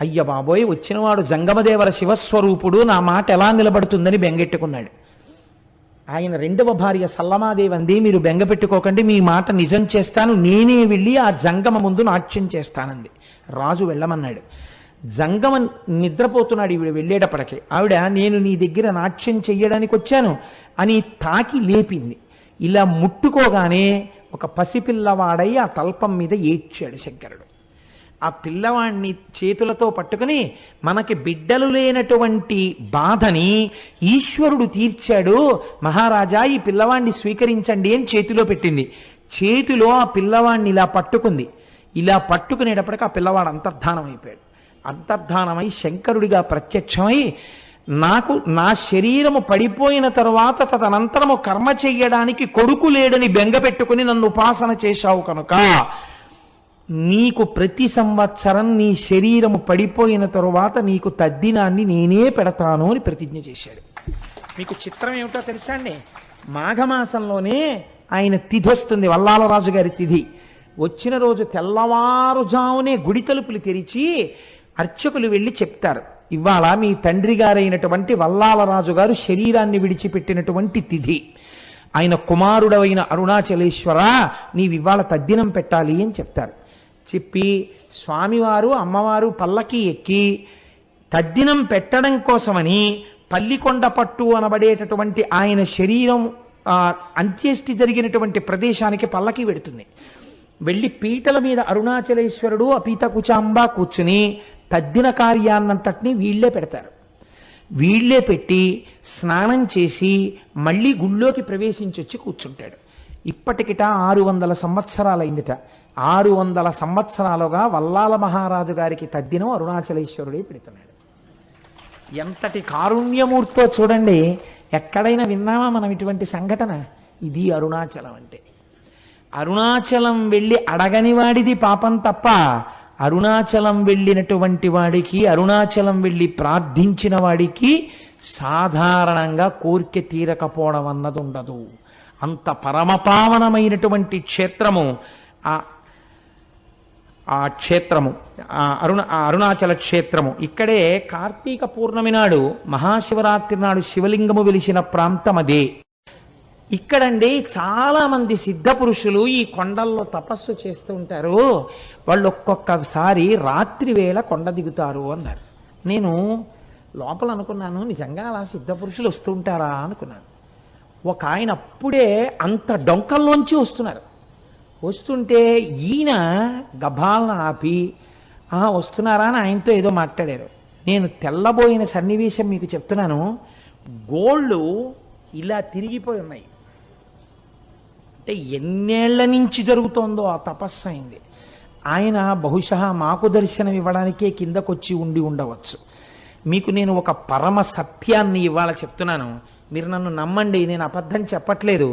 Speaker 1: అయ్య బాబోయ్, వచ్చినవాడు జంగమదేవర శివస్వరూపుడు, నా మాట ఎలా నిలబడుతుందని బెంగెట్టుకున్నాడు. ఆయన రెండవ భార్య సల్లమాదేవి అంది, మీరు బెంగ పెట్టుకోకండి, మీ మాట నిజం చేస్తాను, నేనే వెళ్ళి ఆ జంగమ ముందు నాట్యం చేస్తానంది. రాజు వెళ్ళమన్నాడు. జంగమ నిద్రపోతున్నాడు. ఈవిడ వెళ్ళేటప్పటికి ఆవిడ, నేను నీ దగ్గర నాట్యం చెయ్యడానికి వచ్చాను అని తాకి లేపింది. ఇలా ముట్టుకోగానే ఒక పసిపిల్లవాడై ఆ తల్పం మీద ఏడ్చాడు శంకరుడు. ఆ పిల్లవాడిని చేతులతో పట్టుకుని, మనకి బిడ్డలు లేనటువంటి బాధని ఈశ్వరుడు తీర్చాడు మహారాజా, ఈ పిల్లవాడిని స్వీకరించండి అని చేతిలో పెట్టింది. చేతిలో ఆ పిల్లవాడిని ఇలా పట్టుకుంది. ఇలా పట్టుకునేటప్పటికి ఆ పిల్లవాడు అంతర్ధానం అయిపోయాడు. అంతర్ధానమై శంకరుడిగా ప్రత్యక్షమై, నాకు నా శరీరము పడిపోయిన తరువాత తదనంతరము కర్మ చెయ్యడానికి కొడుకు లేడని బెంగ పెట్టుకుని నన్ను ఉపాసన చేశావు కనుక నీకు ప్రతి సంవత్సరం నీ శరీరము పడిపోయిన తరువాత నీకు తద్దినాన్ని నేనే పెడతాను అని ప్రతిజ్ఞ చేశాడు. మీకు చిత్రం ఏమిటో తెలుసా అండి? మాఘమాసంలోనే ఆయన తిథి వస్తుంది, వల్లాలరాజు గారి తిథి. వచ్చిన రోజు తెల్లవారుజామునే గుడి తలుపులు తెరిచి అర్చకులు వెళ్ళి చెప్తారు, ఇవాళ మీ తండ్రి గారైనటువంటి వల్లాలరాజు గారు శరీరాన్ని విడిచిపెట్టినటువంటి తిథి, ఆయన కుమారుడవైన అరుణాచలేశ్వర నీవివాళ తద్దినం పెట్టాలి అని చెప్తారు. చెప్పి స్వామివారు అమ్మవారు పల్లకి ఎక్కి తద్దినం పెట్టడం కోసమని పల్లికొండ పట్టు అనబడేటటువంటి ఆయన శరీరం అంత్యేష్టి జరిగినటువంటి ప్రదేశానికి పల్లకి వెడుతుంది. వెళ్ళి పీటల మీద అరుణాచలేశ్వరుడు అపీతకుచాంబ కూర్చుని తద్దిన కార్యాన్నంతటినీ వీళ్లే పెడతారు. వీళ్లే పెట్టి స్నానం చేసి మళ్ళీ గుళ్ళోకి ప్రవేశించొచ్చి కూర్చుంటాడు. ఇప్పటికిట 600 సంవత్సరాలైందిట. 600 సంవత్సరాలుగా వల్లాల మహారాజు గారికి తద్దినం అరుణాచలేశ్వరుడే పెడుతున్నాడు. ఎంతటి కారుణ్యమూర్తో చూడండి. ఎక్కడైనా విన్నామా మనం ఇటువంటి సంఘటన? ఇది అరుణాచలం అంటే. అరుణాచలం వెళ్ళి అడగని వాడిది పాపం తప్ప, అరుణాచలం వెళ్ళినటువంటి వాడికి, అరుణాచలం వెళ్ళి ప్రార్థించిన వాడికి సాధారణంగా కోరిక తీరకపోవడం అన్నది ఉండదు. అంత పరమపావనమైనటువంటి క్షేత్రము ఆ క్షేత్రము, అరుణాచల క్షేత్రము. ఇక్కడే కార్తీక పూర్ణమి నాడు, మహాశివరాత్రి నాడు శివలింగము వెలిసిన ప్రాంతం అదే. ఇక్కడండి చాలా మంది సిద్ధ పురుషులు ఈ కొండల్లో తపస్సు చేస్తూ ఉంటారు. వాళ్ళు ఒక్కొక్కసారి రాత్రి వేళ కొండ దిగుతారు అన్నారు. నేను లోపల అనుకున్నాను, నిజంగా అలా సిద్ధ పురుషులు వస్తూ ఉంటారా అనుకున్నాను. ఒక ఆయన అప్పుడే అంత డొంకల్లోంచి వస్తున్నారు. వస్తుంటే ఈయన గభాలను ఆపి వస్తున్నారా అని ఆయనతో ఏదో మాట్లాడారు. నేను తెల్లబోయిన సన్నివేశం మీకు చెప్తున్నాను. గోళ్ళు ఇలా తిరిగిపోయి ఉన్నాయి. అంటే ఎన్నేళ్ల నుంచి జరుగుతోందో ఆ తపస్సు అయింది. ఆయన బహుశా మాకు దర్శనం ఇవ్వడానికే కిందకొచ్చి ఉండి ఉండవచ్చు. మీకు నేను ఒక పరమ సత్యాన్ని ఇవాళ చెప్తున్నాను, మీరు నన్ను నమ్మండి, నేను అబద్ధం చెప్పట్లేదు.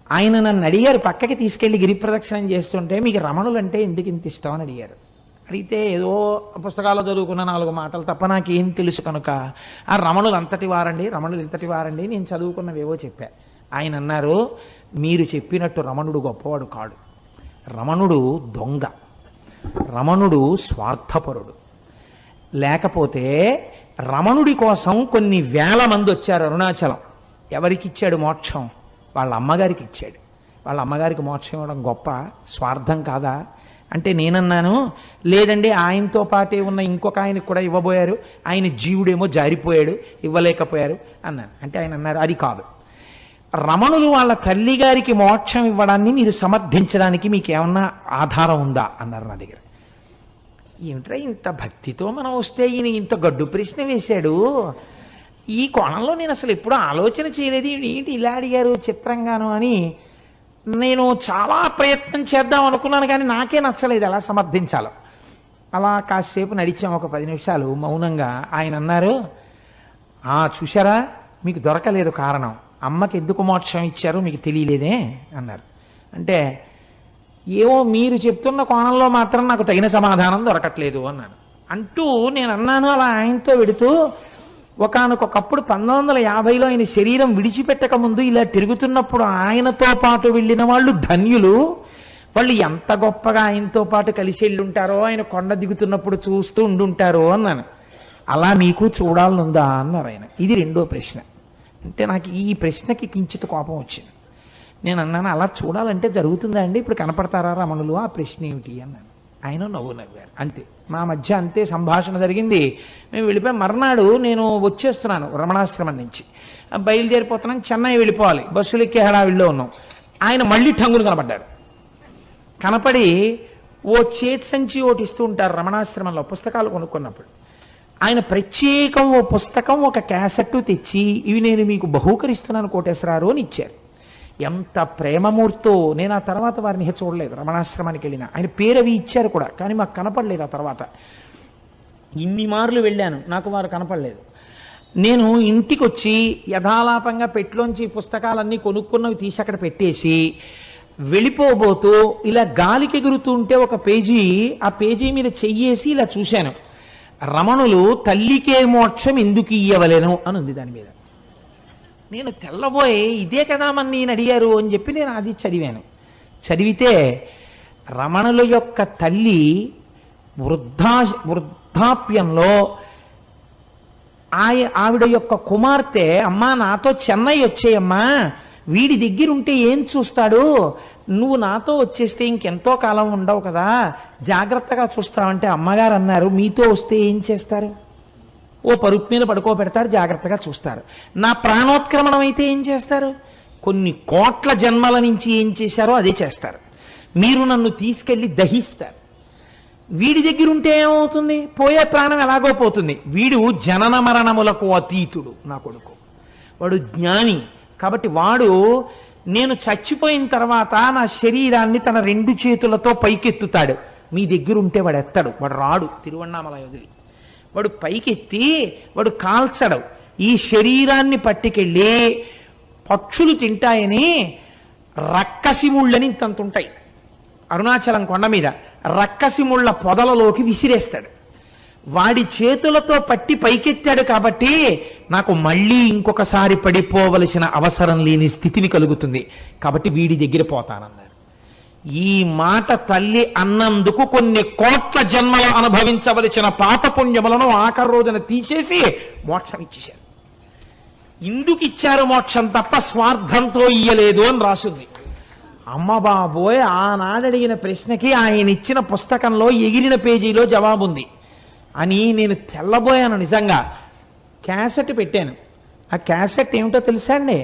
Speaker 1: ఆయన నన్ను అడిగారు, పక్కకి తీసుకెళ్లి గిరి ప్రదక్షిణం చేస్తుంటే మీకు రమణులు అంటే ఎందుకు ఇంత ఇష్టం అని అడిగారు. అడిగితే ఏదో పుస్తకాల్లో చదువుకున్న 4 మాటలు తప్ప నాకేం తెలుసు కనుక, ఆ రమణులు అంతటి వారండి, రమణులు ఇంతటి వారండి, నేను చదువుకున్నవేవో చెప్పా. ఆయన అన్నారు, మీరు చెప్పినట్టు రమణుడు గొప్పవాడు కాడు. రమణుడు దొంగ, రమణుడు స్వార్థపరుడు. లేకపోతే రమణుడి కోసం కొన్ని వేల మంది వచ్చారు అరుణాచలం. ఎవరికిచ్చాడు మోక్షం? వాళ్ళ అమ్మగారికి ఇచ్చాడు. వాళ్ళ అమ్మగారికి మోక్షం ఇవ్వడం గొప్ప, స్వార్థం కాదా అంటే నేనన్నాను, లేదండి ఆయనతో పాటే ఉన్న ఇంకొక ఆయనకు కూడా ఇవ్వబోయారు, ఆయన జీవుడేమో జారిపోయాడు, ఇవ్వలేకపోయారు అన్నాను. అంటే ఆయన అన్నారు, అది కాదు, రమణులు వాళ్ళ తల్లి గారికి మోక్షం ఇవ్వడాన్ని మీరు సమర్థించడానికి మీకు ఏమన్నా ఆధారం ఉందా అన్నారు నా దగ్గర. ఏమిట్రా ఇంత భక్తితో మనం వస్తే ఈయన ఇంత గడ్డు ప్రశ్న వేశాడు, ఈ కోణంలో నేను అసలు ఎప్పుడూ ఆలోచన చేయలేదు, ఏంటి ఇలా అడిగారు చిత్రంగాను అని నేను చాలా ప్రయత్నం చేద్దాం అనుకున్నాను. కానీ నాకే నచ్చలేదు ఎలా సమర్థించాలో. అలా కాసేపు నడిచాం, ఒక 10 నిమిషాలు మౌనంగా. ఆయన అన్నారు, చూశారా మీకు దొరకలేదు కారణం, అమ్మకి ఎందుకు మోక్షం ఇచ్చారో మీకు తెలియలేదే అన్నారు. అంటే ఏవో మీరు చెప్తున్న కోణంలో మాత్రం నాకు తగిన సమాధానం దొరకట్లేదు అన్నాను. అంటూ నేను అన్నాను అలా ఆయనతో వెడుతూ, ఒకానొకప్పుడు 1950లో ఆయన శరీరం విడిచిపెట్టక ముందు ఇలా తిరుగుతున్నప్పుడు ఆయనతో పాటు వెళ్ళిన వాళ్ళు ధన్యులు. వాళ్ళు ఎంత గొప్పగా ఆయనతో పాటు కలిసి వెళ్ళుంటారో, ఆయన కొండ దిగుతున్నప్పుడు చూస్తూ ఉండుంటారో అన్నాను. అలా మీకు చూడాలనుందా అన్నారు ఆయన. ఇది రెండో ప్రశ్న. అంటే నాకు ఈ ప్రశ్నకి కించిత్ కోపం వచ్చింది. నేను అన్నాను, అలా చూడాలంటే జరుగుతుందా అండి? ఇప్పుడు కనపడతారా రమణులు? ఆ ప్రశ్న ఏమిటి అన్నాను. ఆయన నవ్వారు. అంతే, మా మధ్య అంతే సంభాషణ జరిగింది. మేము వెళ్ళిపోయి మర్నాడు నేను వచ్చేస్తున్నాను రమణాశ్రమం నుంచి, బయలుదేరిపోతున్నాను, చెన్నై వెళ్ళిపోవాలి, బస్సులు ఎక్కే హడావిడిలో ఉన్నాం. ఆయన మళ్ళీ ఠంగులు కనపడ్డారు. కనపడి ఓ చేతి సంచి ఒకటి ఇస్తూ ఉంటారు రమణాశ్రమంలో పుస్తకాలు కొనుక్కున్నప్పుడు. ఆయన ప్రత్యేకం ఓ పుస్తకం, ఒక క్యాసెట్ తెచ్చి, ఇవి నేను మీకు బహూకరిస్తున్నాను కోటేశ్వరారు అని ఇచ్చారు. ఎంత ప్రేమమూర్తో. నేను ఆ తర్వాత వారిని చూడలేదు. రమణాశ్రమానికి వెళ్ళిన ఆయన పేరు అవి ఇచ్చారు కూడా, కానీ మాకు కనపడలేదు. ఆ తర్వాత ఇన్ని మార్లు వెళ్ళాను, నాకు వారు కనపడలేదు. నేను ఇంటికి వచ్చి యథాలాపంగా పెట్లోంచి పుస్తకాలన్నీ కొనుక్కున్నవి తీసి అక్కడ పెట్టేసి వెళ్ళిపోబోతూ ఇలా గాలికి ఎగురుతుంటే ఒక పేజీ, ఆ పేజీ మీద చెయ్యేసి ఇలా చూశాను. రమణులు తల్లికే మోక్షం ఎందుకు ఇయ్యవలెను అని ఉంది దాని మీద. నేను తెల్లబోయి ఇదే కదా మన నేను అడిగారు అని చెప్పి నేను అది చదివాను. చదివితే రమణుల యొక్క తల్లి వృద్ధాప్యంలో ఆవిడ యొక్క కుమార్తె, అమ్మా నాతో చెన్నై వచ్చేయమ్మా, వీడి దగ్గర ఉంటే ఏం చూస్తాడు, నువ్వు నాతో వచ్చేస్తే ఇంకెంతో కాలం ఉండవు కదా, జాగ్రత్తగా చూస్తావంటే అమ్మగారు అన్నారు, మీతో వస్తే ఏం చేస్తారు? ఓ పరుపు మీద పడుకోబెడతారు, జాగ్రత్తగా చూస్తారు. నా ప్రాణోత్క్రమణం అయితే ఏం చేస్తారు? కొన్ని కోట్ల జన్మల నుంచి ఏం చేశారో అదే చేస్తారు. మీరు నన్ను తీసుకెళ్లి దహిస్తారు. వీడి దగ్గర ఉంటే ఏమవుతుంది? పోయే ప్రాణం ఎలాగో పోతుంది. వీడు జనన మరణములకు అతీతుడు, నా కొడుకు. వాడు జ్ఞాని. కాబట్టి వాడు నేను చచ్చిపోయిన తర్వాత నా శరీరాన్ని తన 2 చేతులతో పైకెత్తుతాడు. మీ దగ్గర ఉంటే వాడు ఎత్తాడు, వాడు రాడు తిరువణ్ణామలై వదిలి. వాడు పైకెత్తి వాడు కాల్చడు. ఈ శరీరాన్ని పట్టుకెళ్ళి పక్షులు తింటాయని రక్కసిముళ్ళని ఇంతంతుంటాయి అరుణాచలం కొండ మీద, రక్కసిముళ్ళ పొదలలోకి విసిరేస్తాడు. వాడి చేతులతో పట్టి పైకెత్తాడు కాబట్టి నాకు మళ్ళీ ఇంకొకసారి పడిపోవలసిన అవసరం లేని స్థితిని కలుగుతుంది. కాబట్టి వీడి దగ్గర పోతానన్నారు. ఈ మాట తల్లి అన్నందుకు కొన్ని కోట్ల జన్మలు అనుభవించవలసిన పాపపుణ్యములను ఆఖరి రోజున తీసేసి మోక్షం ఇచ్చేశారు. ఇందుకు ఇచ్చారు మోక్షం తప్ప స్వార్థంతో ఇయ్యలేదు అని రాసుంది. అమ్మ బాబోయ్, ఆనాడు అడిగిన ప్రశ్నకి ఆయన ఇచ్చిన పుస్తకంలో ఎగిరిన పేజీలో జవాబుంది అని నేను తెల్లబోయాను. నిజంగా క్యాసెట్ పెట్టాను. ఆ క్యాసెట్ ఏమిటో తెలుసా అండి?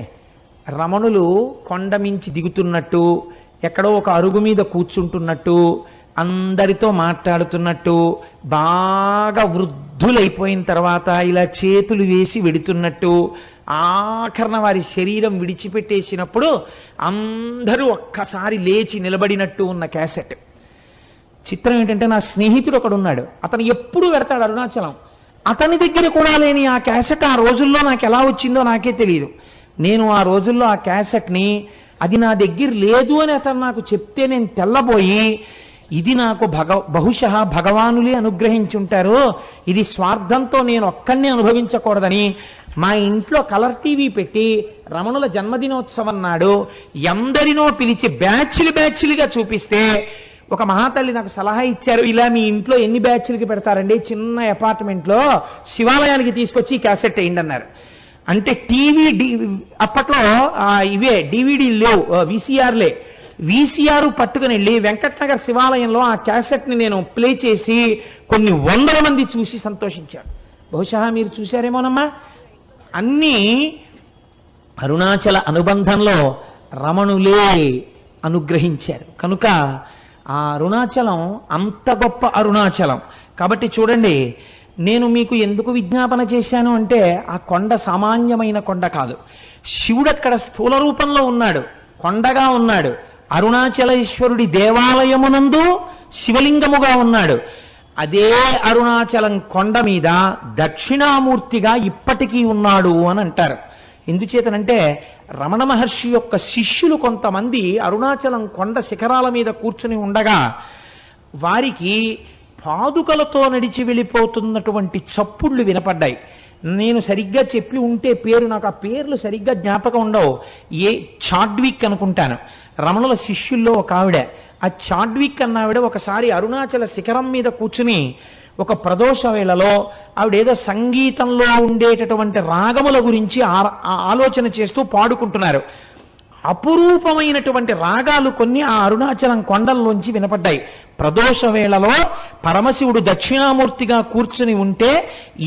Speaker 1: రమణులు కొండ మించి దిగుతున్నట్టు, ఎక్కడో ఒక అరుగు మీద కూర్చుంటున్నట్టు, అందరితో మాట్లాడుతున్నట్టు, బాగా వృద్ధులైపోయిన తర్వాత ఇలా చేతులు వేసి వెడుతున్నట్టు, ఆఖరణ వారి శరీరం విడిచిపెట్టేసినప్పుడు అందరూ ఒక్కసారి లేచి నిలబడినట్టు ఉన్న క్యాసెట్. చిత్రం ఏంటంటే, నా స్నేహితుడు ఒకడు ఉన్నాడు, అతను ఎప్పుడు పెడతాడు అరుణాచలం. అతని దగ్గర కూడా లేని ఆ క్యాసెట్ ఆ రోజుల్లో నాకు ఎలా వచ్చిందో నాకే తెలియదు. నేను ఆ రోజుల్లో ఆ క్యాసెట్ని, అది నా దగ్గర లేదు అని అతను నాకు చెప్తే నేను తెల్లబోయి, ఇది నాకు బహుశः భగవానులే అనుగ్రహించుంటారు, ఇది స్వార్థంతో నేను ఒక్కడిని అనుభవించకూడదని మా ఇంట్లో కలర్ టీవీ పెట్టి రమణుల జన్మదినోత్సవం నాడు ఎందరినో పిలిచి బ్యాచ్లుగా చూపిస్తే ఒక మహాతల్లి నాకు సలహా ఇచ్చారు, ఇలా మీ ఇంట్లో ఎన్ని బ్యాచ్లకి పెడతారండి, చిన్న అపార్ట్మెంట్లో శివాలయానికి తీసుకొచ్చి క్యాసెట్ వేయండి అన్నారు. అంటే టీవీ అప్పట్లో ఇవే డివిడీలు లేవు, వీసీఆర్లే. వీసీఆర్ పట్టుకుని వెళ్ళి వెంకటనగర్ శివాలయంలో ఆ క్యాసెట్ని నేను ప్లే చేసి కొన్ని 100 మంది చూసి సంతోషించారు. బహుశా మీరు చూశారేమోనమ్మా. అన్నీ అరుణాచల అనుబంధంలో రమణులే అనుగ్రహించారు. కనుక ఆ అరుణాచలం అంత గొప్ప అరుణాచలం. కాబట్టి చూడండి, నేను మీకు ఎందుకు విజ్ఞాపన చేశాను అంటే, ఆ కొండ సామాన్యమైన కొండ కాదు. శివుడు అక్కడ స్థూల రూపంలో ఉన్నాడు, కొండగా ఉన్నాడు. అరుణాచలేశ్వరుడి దేవాలయమునందు శివలింగముగా ఉన్నాడు. అదే అరుణాచలం కొండ మీద దక్షిణామూర్తిగా ఇప్పటికీ ఉన్నాడు అని అంటారు. ఎందుచేతనంటే, రమణ మహర్షి యొక్క శిష్యులు కొంతమంది అరుణాచలం కొండ శిఖరాల మీద కూర్చుని ఉండగా వారికి పాదుకలతో నడిచి వెళ్ళిపోతున్నటువంటి చప్పుళ్ళు వినపడ్డాయి. నేను సరిగ్గా చెప్పి ఉంటే పేరు, నాకు ఆ పేర్లు సరిగ్గా జ్ఞాపకం ఉండవు. చాడ్విక్ అనుకుంటాను, రమణుల శిష్యుల్లో ఒక ఆవిడ. ఆ చాడ్విక్ అన్న ఆవిడ ఒకసారి అరుణాచల శిఖరం మీద కూర్చుని ఒక ప్రదోష వేళలో ఆవిడ ఏదో సంగీతంలో ఉండేటటువంటి రాగముల గురించి ఆలోచన చేస్తూ పాడుకుంటున్నారు. అపురూపమైనటువంటి రాగాలు కొన్ని ఆ అరుణాచలం కొండల్లోంచి వినపడ్డాయి. ప్రదోష వేళలో పరమశివుడు దక్షిణామూర్తిగా కూర్చుని ఉంటే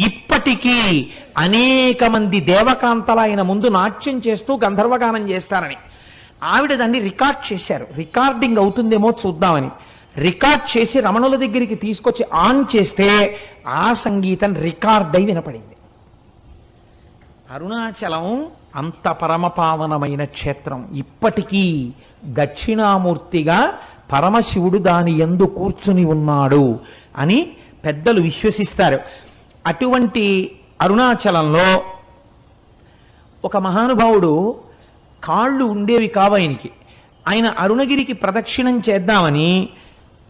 Speaker 1: ఇప్పటికీ అనేక మంది దేవకాంతలు ఆయన ముందు నాట్యం చేస్తూ గంధర్వగానం చేస్తారని ఆవిడ దాన్ని రికార్డ్ చేశారు. రికార్డింగ్ అవుతుందేమో చూద్దామని రికార్డ్ చేసి రమణుల దగ్గరికి తీసుకొచ్చి ఆన్ చేస్తే ఆ సంగీతం రికార్డ్ అయి వినపడింది. అరుణాచలం అంత పరమపావనమైన క్షేత్రం. ఇప్పటికీ దక్షిణామూర్తిగా పరమశివుడు దాని యందు కూర్చుని ఉన్నాడు అని పెద్దలు విశ్వసిస్తారు. అటువంటి అరుణాచలంలో ఒక మహానుభావుడు, కాళ్ళు ఉండేవి కావు ఆయనకి. ఆయన అరుణగిరికి ప్రదక్షిణం చేద్దామని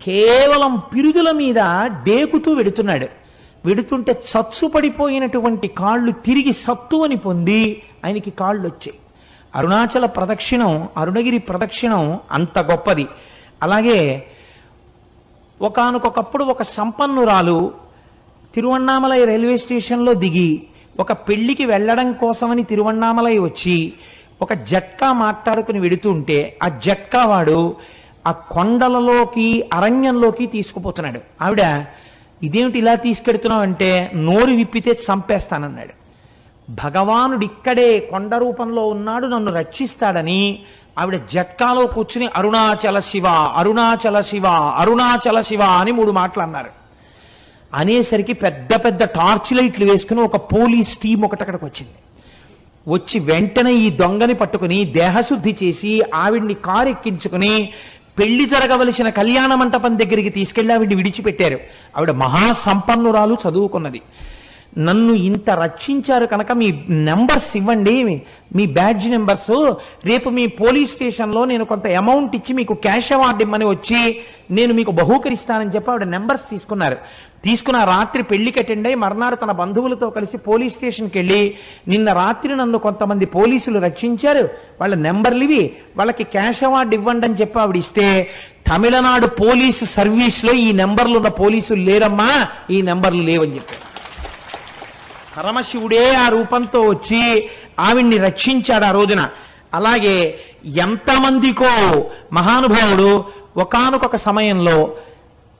Speaker 1: కేవలం పిరుదుల మీద డేకుతూ వెడుతున్నాడు. వెడుతుంటే చచ్చు పడిపోయినటువంటి కాళ్ళు తిరిగి సత్తువని పొంది ఆయనకి కాళ్ళు వచ్చాయి. అరుణాచల ప్రదక్షిణం, అరుణగిరి ప్రదక్షిణం అంత గొప్పది. అలాగే ఒకానొకప్పుడు ఒక సంపన్నురాలు తిరువణ్ణామలై రైల్వే స్టేషన్లో దిగి ఒక పెళ్లికి వెళ్ళడం కోసమని తిరువణ్ణామలై వచ్చి ఒక జట్కా మాట్లాడుకుని వెడుతుంటే ఆ జట్కా వాడు ఆ కొండలలోకి అరణ్యంలోకి తీసుకుపోతున్నాడు. ఆవిడ, ఇదేమిటి ఇలా తీసుకెడుతున్నావు అంటే, నోరు విప్పితే చంపేస్తానన్నాడు. భగవానుడు ఇక్కడే కొండ రూపంలో ఉన్నాడు, నన్ను రక్షిస్తాడని ఆవిడ జట్కాలో కూర్చుని అరుణాచల శివ, అరుణాచల శివ, అరుణాచల శివ అని 3 మాటలు అన్నారు. అనేసరికి పెద్ద పెద్ద టార్చ్ లైట్లు వేసుకుని ఒక పోలీస్ టీం ఒకటి అక్కడికి వచ్చింది. వచ్చి వెంటనే ఈ దొంగని పట్టుకుని దేహశుద్ధి చేసి ఆవిడ్ని కారు ఎక్కించుకుని పెళ్లి జరగవలసిన కళ్యాణ మంటపం దగ్గరికి తీసుకెళ్లి ఆవిడ్ని విడిచిపెట్టారు. ఆవిడ మహాసంపన్నురాలు, చదువుకున్నది. నన్ను ఇంత రక్షించారు కనుక మీ నెంబర్స్ ఇవ్వండి, మీ బ్యాడ్జ్ నెంబర్స్, రేపు మీ పోలీస్ స్టేషన్లో నేను కొంత అమౌంట్ ఇచ్చి మీకు క్యాష్ అవార్డు ఇమ్మని వచ్చి నేను మీకు బహూకరిస్తానని చెప్పి ఆవిడ నెంబర్స్ తీసుకున్నారు. తీసుకున్న రాత్రి పెళ్లికి అటెండ్ అయ్యి మర్నాడు తన బంధువులతో కలిసి పోలీస్ స్టేషన్కి వెళ్ళి, నిన్న రాత్రి నన్ను కొంతమంది పోలీసులు రక్షించారు, వాళ్ళ నెంబర్లు ఇవి, వాళ్ళకి క్యాష్ అవార్డు ఇవ్వండి అని చెప్పి ఆవిడ ఇస్తే, తమిళనాడు పోలీసు సర్వీస్లో ఈ నెంబర్లు ఉన్న పోలీసులు లేరమ్మా, ఈ నెంబర్లు లేవని చెప్పారు. పరమశివుడే ఆ రూపంతో వచ్చి ఆవిడ్ని రక్షించాడు ఆ రోజున. అలాగే ఎంతమందికో మహానుభావుడు ఒకానొక సమయంలో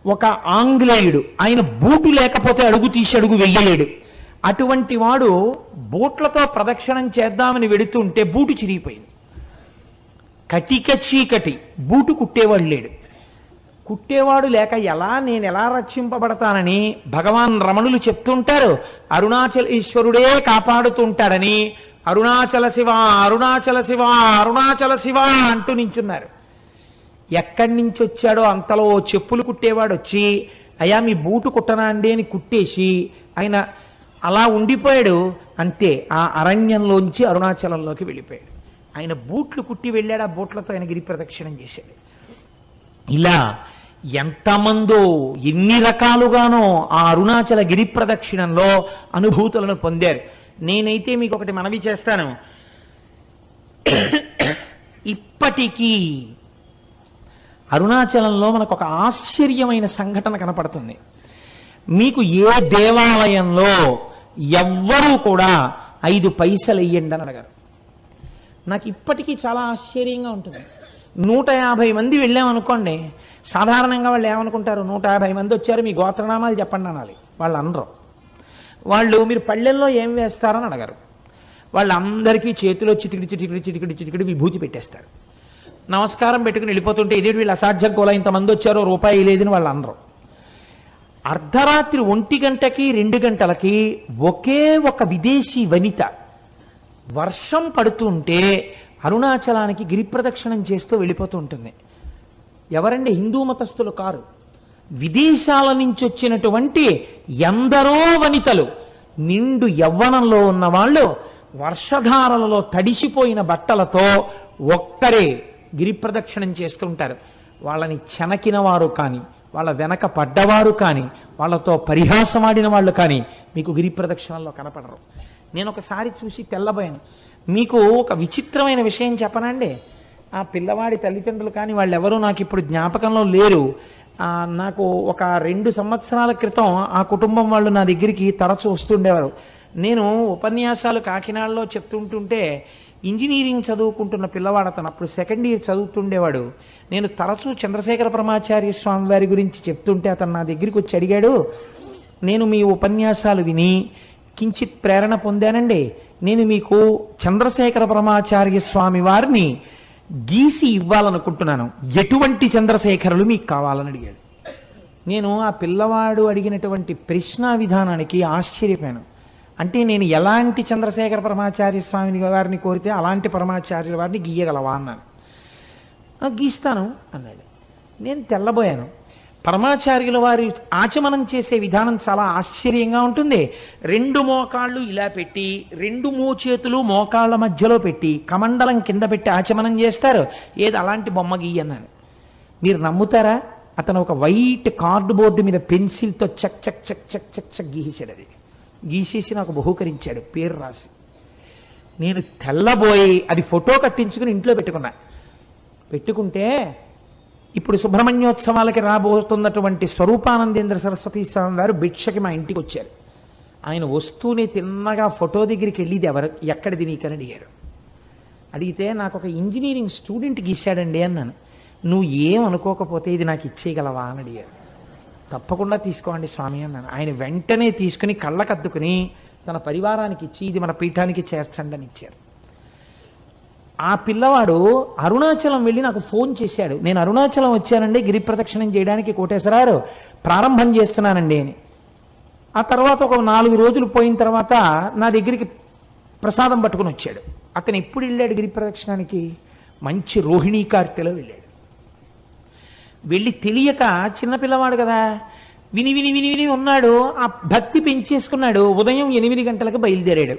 Speaker 1: ఒక ఆంగ్లేయుడు, ఆయన బూటు లేకపోతే అడుగు తీసి అడుగు వెయ్యలేడు. అటువంటి వాడు బూట్లతో ప్రదక్షిణం చేద్దామని వెడుతుంటే బూటు చిరిగిపోయింది. కటిక చీకటి, బూటు కుట్టేవాడు లేడు. కుట్టేవాడు లేక నేను ఎలా రక్షింపబడతానని భగవాన్ రమణులు చెప్తుంటారు. అరుణాచల ఈశ్వరుడే కాపాడుతుంటాడని అరుణాచల శివ, అరుణాచల శివ, అరుణాచల శివ అంటూ నించున్నారు. ఎక్కడి నుంచి వచ్చాడో అంతలో చెప్పులు కుట్టేవాడు వచ్చి, అయ్యా మీ బూటు కుట్టనా అండి అని కుట్టేసి ఆయన అలా ఉండిపోయాడు. అంతే, ఆ అరణ్యంలోంచి అరుణాచలంలోకి వెళ్ళిపోయాడు. ఆయన బూట్లు కుట్టి వెళ్ళాడు, ఆ బూట్లతో ఆయన గిరి ప్రదక్షిణం చేశాడు. ఇలా ఎంతమందో ఎన్ని రకాలుగానో ఆ అరుణాచల గిరి ప్రదక్షిణంలో అనుభూతులను పొందారు. నేనైతే మీకు ఒకటి మనవి చేస్తాను. ఇప్పటికీ అరుణాచలంలో మనకు ఒక ఆశ్చర్యమైన సంఘటన కనపడుతుంది. మీకు ఏ దేవాలయంలో ఎవ్వరూ కూడా 5 పైసలు వెయ్యండి అని అడగారు. నాకు ఇప్పటికీ చాలా ఆశ్చర్యంగా ఉంటుంది. 150 మంది వెళ్ళామనుకోండి, సాధారణంగా వాళ్ళు ఏమనుకుంటారు, 150 మంది వచ్చారు, మీ గోత్రనామాలు చెప్పండి అనాలి. వాళ్ళు అనరు. వాళ్ళు మీరు పళ్ళెల్లో ఏం వేస్తారని అడగారు. వాళ్ళందరికీ చేతిలో చిటికిడి చిటికిడి చిటికిడి చిటికిడి విభూతి పెట్టేస్తారు. నమస్కారం పెట్టుకుని వెళ్ళిపోతుంటే, ఇదేంటి వీళ్ళు అసాధ్యం కోలా, ఇంతమంది వచ్చారో రూపాయి లేదని వాళ్ళు అనరు. అర్ధరాత్రి 1 గంటకి 2 గంటలకి ఒకే ఒక విదేశీ వనిత వర్షం పడుతుంటే అరుణాచలానికి గిరి ప్రదక్షిణం చేస్తూ వెళ్ళిపోతూ ఉంటుంది. ఎవరండి? హిందూ మతస్థులు కారు, విదేశాల నుంచి వచ్చినటువంటి ఎందరో వనితలు, నిండు యవ్వనంలో ఉన్న వాళ్ళు వర్షధారలలో తడిసిపోయిన బట్టలతో ఒక్కరే గిరి ప్రదక్షిణం చేస్తుంటారు. వాళ్ళని చెనకిన వారు కానీ, వాళ్ళ వెనక పడ్డవారు కానీ వాళ్ళతో పరిహాసమాడిన వాళ్ళు కానీ మీకు గిరి ప్రదక్షిణల్లో కనపడరు. నేను ఒకసారి చూసి తెల్లబోయాను. మీకు ఒక విచిత్రమైన విషయం చెప్పనండి. ఆ పిల్లవాడి తల్లిదండ్రులు కానీ వాళ్ళెవరూ నాకు ఇప్పుడు జ్ఞాపకంలో లేరు. నాకు ఒక 2 సంవత్సరాల క్రితం ఆ కుటుంబం వాళ్ళు నా దగ్గరికి తరచూ వస్తుండేవారు. నేను ఉపన్యాసాలు కాకినాడలో చెప్తుంటుంటే ఇంజనీరింగ్ చదువుకుంటున్న పిల్లవాడు అతను, అప్పుడు 2nd ఇయర్ చదువుతుండేవాడు. నేను తరచూ చంద్రశేఖర పరమాచార్య స్వామి వారి గురించి చెప్తుంటే అతను నా దగ్గరికి వచ్చి అడిగాడు, నేను మీ ఉపన్యాసాలు విని కించిత్ ప్రేరణ పొందానండి, నేను మీకు చంద్రశేఖర పరమాచార్య స్వామి వారిని గీసి ఇవ్వాలనుకుంటున్నాను, ఎటువంటి చంద్రశేఖరులు మీకు కావాలని అడిగాడు. నేను ఆ పిల్లవాడు అడిగినటువంటి ప్రశ్న విధానానికి ఆశ్చర్యపోయాను. అంటే నేను ఎలాంటి చంద్రశేఖర పరమాచార్య స్వామిని వారిని కోరితే అలాంటి పరమాచార్యుల వారిని గీయగలవా అన్నాను. గీస్తాను అన్నాడు. నేను తెల్లబోయాను. పరమాచార్యుల వారి ఆచమనం చేసే విధానం చాలా ఆశ్చర్యంగా ఉంటుంది. 2 మోకాళ్ళు ఇలా పెట్టి 2 మోచేతులు మోకాళ్ళ మధ్యలో పెట్టి కమండలం కింద పెట్టి ఆచమనం చేస్తారు. ఏది అలాంటి బొమ్మ గీయన్నాను. మీరు నమ్ముతారా? అతను ఒక వైట్ కార్డుబోర్డు మీద పెన్సిల్తో చక్ చక్ చక్ చక్ చక్ చక్ గీసాడు. అది గీసేసి నాకు బహూకరించాడు పేరు రాసి. నేను తెల్లబోయి అది ఫోటో కట్టించుకుని ఇంట్లో పెట్టుకుంటే ఇప్పుడు సుబ్రహ్మణ్యోత్సవాలకి రాబోతున్నటువంటి స్వరూపానందేంద్ర సరస్వతి స్వామి వారు భిక్షకి మా ఇంటికి వచ్చారు. ఆయన వస్తూనే తిన్నగా ఫోటో దగ్గరికి వెళ్ళి ఎక్కడిది నీకని అడిగారు. అడిగితే నాకు ఒక ఇంజనీరింగ్ స్టూడెంట్ గీశాడండి అన్నాను. నువ్వు ఏం అనుకోకపోతే ఇది నాకు ఇచ్చేయగలవా అని అడిగారు. తప్పకుండా తీసుకోండి స్వామి అన్నాను. ఆయన వెంటనే తీసుకుని కళ్ళకద్దుకుని తన పరివారానికి ఇచ్చి ఇది మన పీఠానికి చేర్చండి అని ఇచ్చారు. ఆ పిల్లవాడు అరుణాచలం వెళ్ళి నాకు ఫోన్ చేశాడు, నేను అరుణాచలం వచ్చానండి గిరి ప్రదక్షిణం చేయడానికి కోటేశ్వరారు, ప్రారంభం చేస్తున్నానండి అని. ఆ తర్వాత ఒక 4 రోజులు పోయిన తర్వాత నా దగ్గరికి ప్రసాదం పట్టుకుని వచ్చాడు. అతను ఎప్పుడు వెళ్ళాడు గిరి ప్రదక్షిణానికి? మంచి రోహిణీ కార్తెలో వెళ్ళాడు. వెళ్ళి తెలియక చిన్నపిల్లవాడు కదా, విని విని విని విని ఉన్నాడు. ఆ భక్తి పెంచేసుకున్నాడు. ఉదయం 8 గంటలకు బయలుదేరాడు.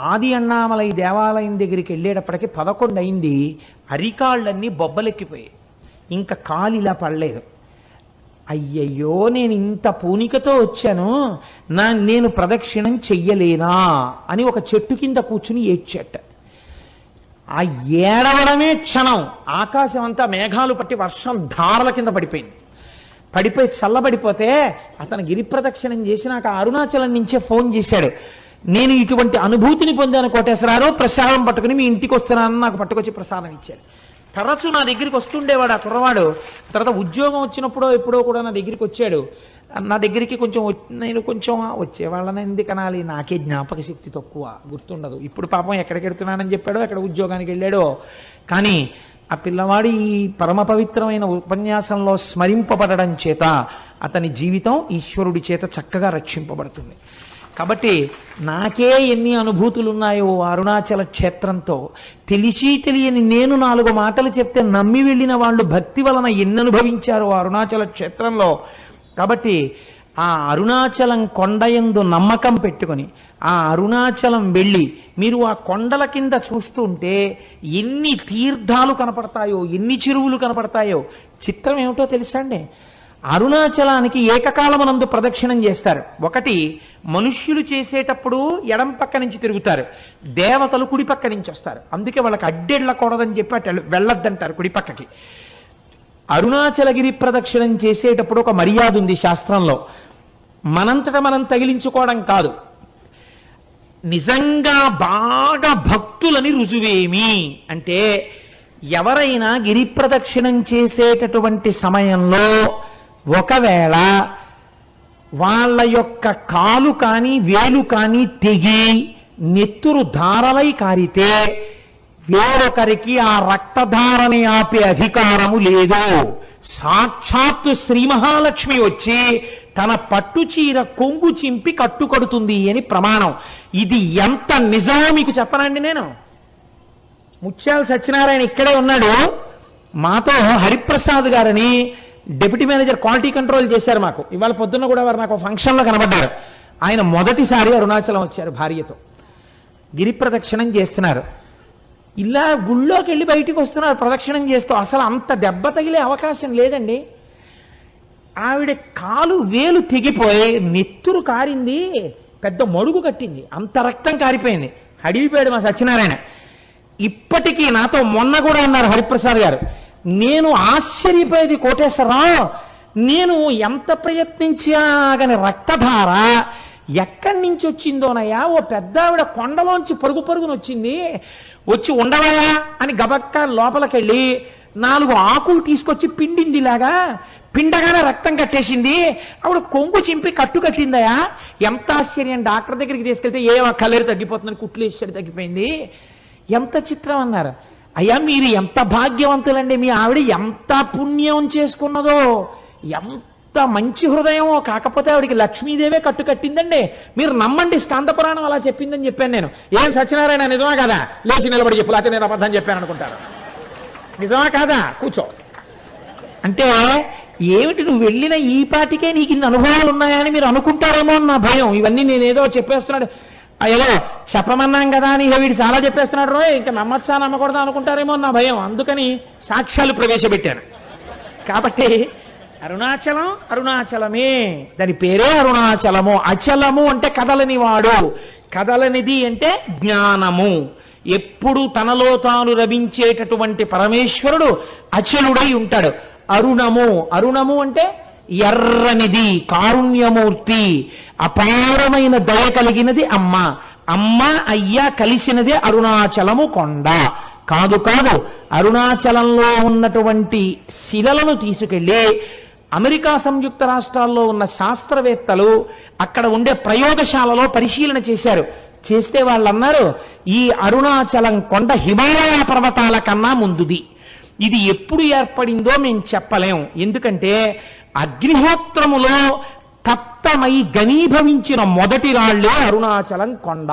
Speaker 1: ఆది అన్నామలై దేవాలయం దగ్గరికి వెళ్ళేటప్పటికి 11 అయింది. అరికాళ్ళన్నీ బొబ్బలెక్కిపోయాయి. ఇంకా కాలు ఇలా పడలేదు. అయ్యయ్యో, నేను ఇంత పూనికతో వచ్చాను, నేను ప్రదక్షిణం చెయ్యలేనా అని ఒక చెట్టు కింద కూర్చుని ఏడ్చేట. ఆ ఏడవడమే క్షణం ఆకాశం అంతా మేఘాలు పట్టి వర్షం ధారల కింద పడిపోయి చల్లబడిపోతే అతను గిరి ప్రదక్షిణం చేసి నాకు అరుణాచలం నుంచే ఫోన్ చేశాడు. నేను ఇటువంటి అనుభూతిని పొందాను కోటేశ్వరారు, ప్రసాదం పట్టుకుని మీ ఇంటికి వస్తున్నానని నాకు పట్టుకొచ్చి ప్రసాదం ఇచ్చాడు. తరచూ నా దగ్గరికి వస్తుండేవాడు ఆ కుర్రవాడు. తర్వాత ఉద్యోగం వచ్చినప్పుడో ఎప్పుడో కూడా నా దగ్గరికి వచ్చాడు. నా దగ్గరికి నేను కొంచెం వచ్చేవాళ్ళని ఎందుకు అనాలి, నాకే జ్ఞాపక శక్తి తక్కువ, గుర్తుండదు. ఇప్పుడు పాపం ఎక్కడికి వెళ్తున్నానని చెప్పాడో, ఎక్కడ ఉద్యోగానికి వెళ్ళాడో. కానీ ఆ పిల్లవాడి ఈ పరమ పవిత్రమైన ఉపన్యాసంలో స్మరింపబడడం చేత అతని జీవితం ఈశ్వరుడి చేత చక్కగా రక్షింపబడుతుంది. కాబట్టి నాకే ఎన్ని అనుభూతులు ఉన్నాయో అరుణాచల క్షేత్రంతో, తెలిసి తెలియని నేను 4 మాటలు చెప్తే నమ్మి వెళ్ళిన వాళ్ళు భక్తి వలన ఎన్ని అనుభవించారో అరుణాచల క్షేత్రంలో. కాబట్టి ఆ అరుణాచలం కొండయందు నమ్మకం పెట్టుకొని ఆ అరుణాచలం వెళ్ళి మీరు ఆ కొండల కింద చూస్తుంటే ఎన్ని తీర్థాలు కనపడతాయో, ఎన్ని చెరువులు కనపడతాయో. చిత్రం ఏమిటో తెలుసా అండి? అరుణాచలానికి ఏకకాలమునందు ప్రదక్షిణం చేస్తారు. ఒకటి మనుష్యులు చేసేటప్పుడు ఎడం పక్క నుంచి తిరుగుతారు, దేవతలు కుడి పక్క నుంచి వస్తారు. అందుకే వాళ్ళకి అడ్డెళ్ళకూడదని చెప్పి అటు వెళ్ళొద్దంటారు కుడి పక్కకి. అరుణాచలగిరి ప్రదక్షిణం చేసేటప్పుడు ఒక మర్యాద ఉంది శాస్త్రంలో. మనంతట మనం తగిలించుకోవడం కాదు, నిజంగా బాగా భక్తులని రుజువేమి అంటే ఎవరైనా గిరి ప్రదక్షిణం చేసేటటువంటి సమయంలో ఒకవేళ వాళ్ళ యొక్క కాలు కానీ వేలు కానీ తెగి నెత్తురు ధారలై కారితే వేరొకరికి ఆ రక్తధారని ఆపే అధికారము లేదు. సాక్షాత్తు శ్రీ మహాలక్ష్మి వచ్చి తన పట్టు చీర కొంగు చింపి కట్టుకడుతుంది అని ప్రమాణం. ఇది ఎంత నిజమో మీకు చెప్పనండి. నేను ముత్యాల సత్యనారాయణ ఇక్కడే ఉన్నాడు. మాతో హరిప్రసాద్ గారని డిప్యూటీ మేనేజర్ క్వాలిటీ కంట్రోల్ చేశారు మాకు. ఇవాళ పొద్దున్న కూడా వారు నాకు ఫంక్షన్లో కనబడ్డారు. ఆయన మొదటిసారి అరుణాచలం వచ్చారు భార్యతో. గిరి ప్రదక్షిణం చేస్తున్నారు. ఇలా గుళ్ళోకి వెళ్ళి బయటికి వస్తున్నారు ప్రదక్షిణం చేస్తూ. అసలు అంత దెబ్బ తగిలే అవకాశం లేదండి. ఆవిడ కాలు వేలు తెగిపోయి నెత్తురు కారింది, పెద్ద మడుగు కట్టింది, అంత రక్తం కారిపోయింది. అడిగిపోయాడు మా సత్యనారాయణ. ఇప్పటికీ నాతో మొన్న కూడా అన్నారు హరిప్రసాద్ గారు, నేను ఆశ్చర్యపోయేది కోటేశ్వరరావు, నేను ఎంత ప్రయత్నించాగని రక్తధార ఎక్కడి నుంచి వచ్చిందోనయ్యా, ఓ పెద్ద ఆవిడ కొండలోంచి పరుగు పరుగున వచ్చింది, వచ్చి ఉండవయా అని గబక్క లోపలికెళ్ళి 4 ఆకులు తీసుకొచ్చి పిండిందిలాగా, పిండగానే రక్తం కట్టేసింది, ఆవిడ కొంగు చింపి కట్టు కట్టిందయా. ఎంత ఆశ్చర్యం, డాక్టర్ దగ్గరికి తీసుకెళ్తే కలేరు తగ్గిపోతుందని కుట్లు వేసాడు, తగ్గిపోయింది. ఎంత చిత్రం అన్నారు. అయ్యా మీరు ఎంత భాగ్యవంతులండి, మీ ఆవిడ ఎంత పుణ్యం చేసుకున్నదో, ఎంత మంచి హృదయమో. కాకపోతే ఆవిడికి లక్ష్మీదేవే కట్టు కట్టిందండి. మీరు నమ్మండి, స్కంద పురాణం అలా చెప్పిందని చెప్పాను నేను. ఏం సత్యనారాయణ నిజమా కదా, లేచి నిలబడి చెప్పు, లేకపోతే నేను అబద్ధం చెప్పాను అనుకుంటారు. నిజమా కాదా, కూర్చో అంటే ఏమిటి, నువ్వు వెళ్ళిన ఈ పాటికే నీకు ఇన్ని అనుభవాలు ఉన్నాయని మీరు అనుకుంటారేమో అని నా భయం. ఇవన్నీ నేనేదో చెప్పేస్తున్నాడు, ఏదో చెప్పమన్నాం కదా అని వీడు చాలా చెప్పేస్తున్నాడు రో, ఇంకా నమ్మచ్చా నమ్మకూడదా అనుకుంటారేమో నా భయం. అందుకని సాక్ష్యాలు ప్రవేశపెట్టాను. కాబట్టి అరుణాచలం అరుణాచలమే, దాని పేరే అరుణాచలము. అచలము అంటే కదలని వాడు, కదలనిది అంటే జ్ఞానము. ఎప్పుడు తనలో తాను రవించేటటువంటి పరమేశ్వరుడు అచలుడై ఉంటాడు. అరుణము, అరుణము అంటే ఎర్రనిది, కారుణ్యమూర్తి, అపారమైన దయ కలిగినది అమ్మ. అమ్మ అయ్య కలిసినదే అరుణాచలము కొండ. కాదు కాదు, అరుణాచలంలో ఉన్నటువంటి శిలలను తీసుకెళ్లి అమెరికా సంయుక్త రాష్ట్రాల్లో ఉన్న శాస్త్రవేత్తలు అక్కడ ఉండే ప్రయోగశాలలో పరిశీలన చేశారు. చేస్తే వాళ్ళు అన్నారు, ఈ అరుణాచలం కొండ హిమాలయ పర్వతాల కన్నా ముందుది. ఇది ఎప్పుడు ఏర్పడిందో మేము చెప్పలేం, ఎందుకంటే అగ్నిహోత్రములో తప్తమై ఘనీభవించిన మొదటి రాళ్లే అరుణాచలం కొండ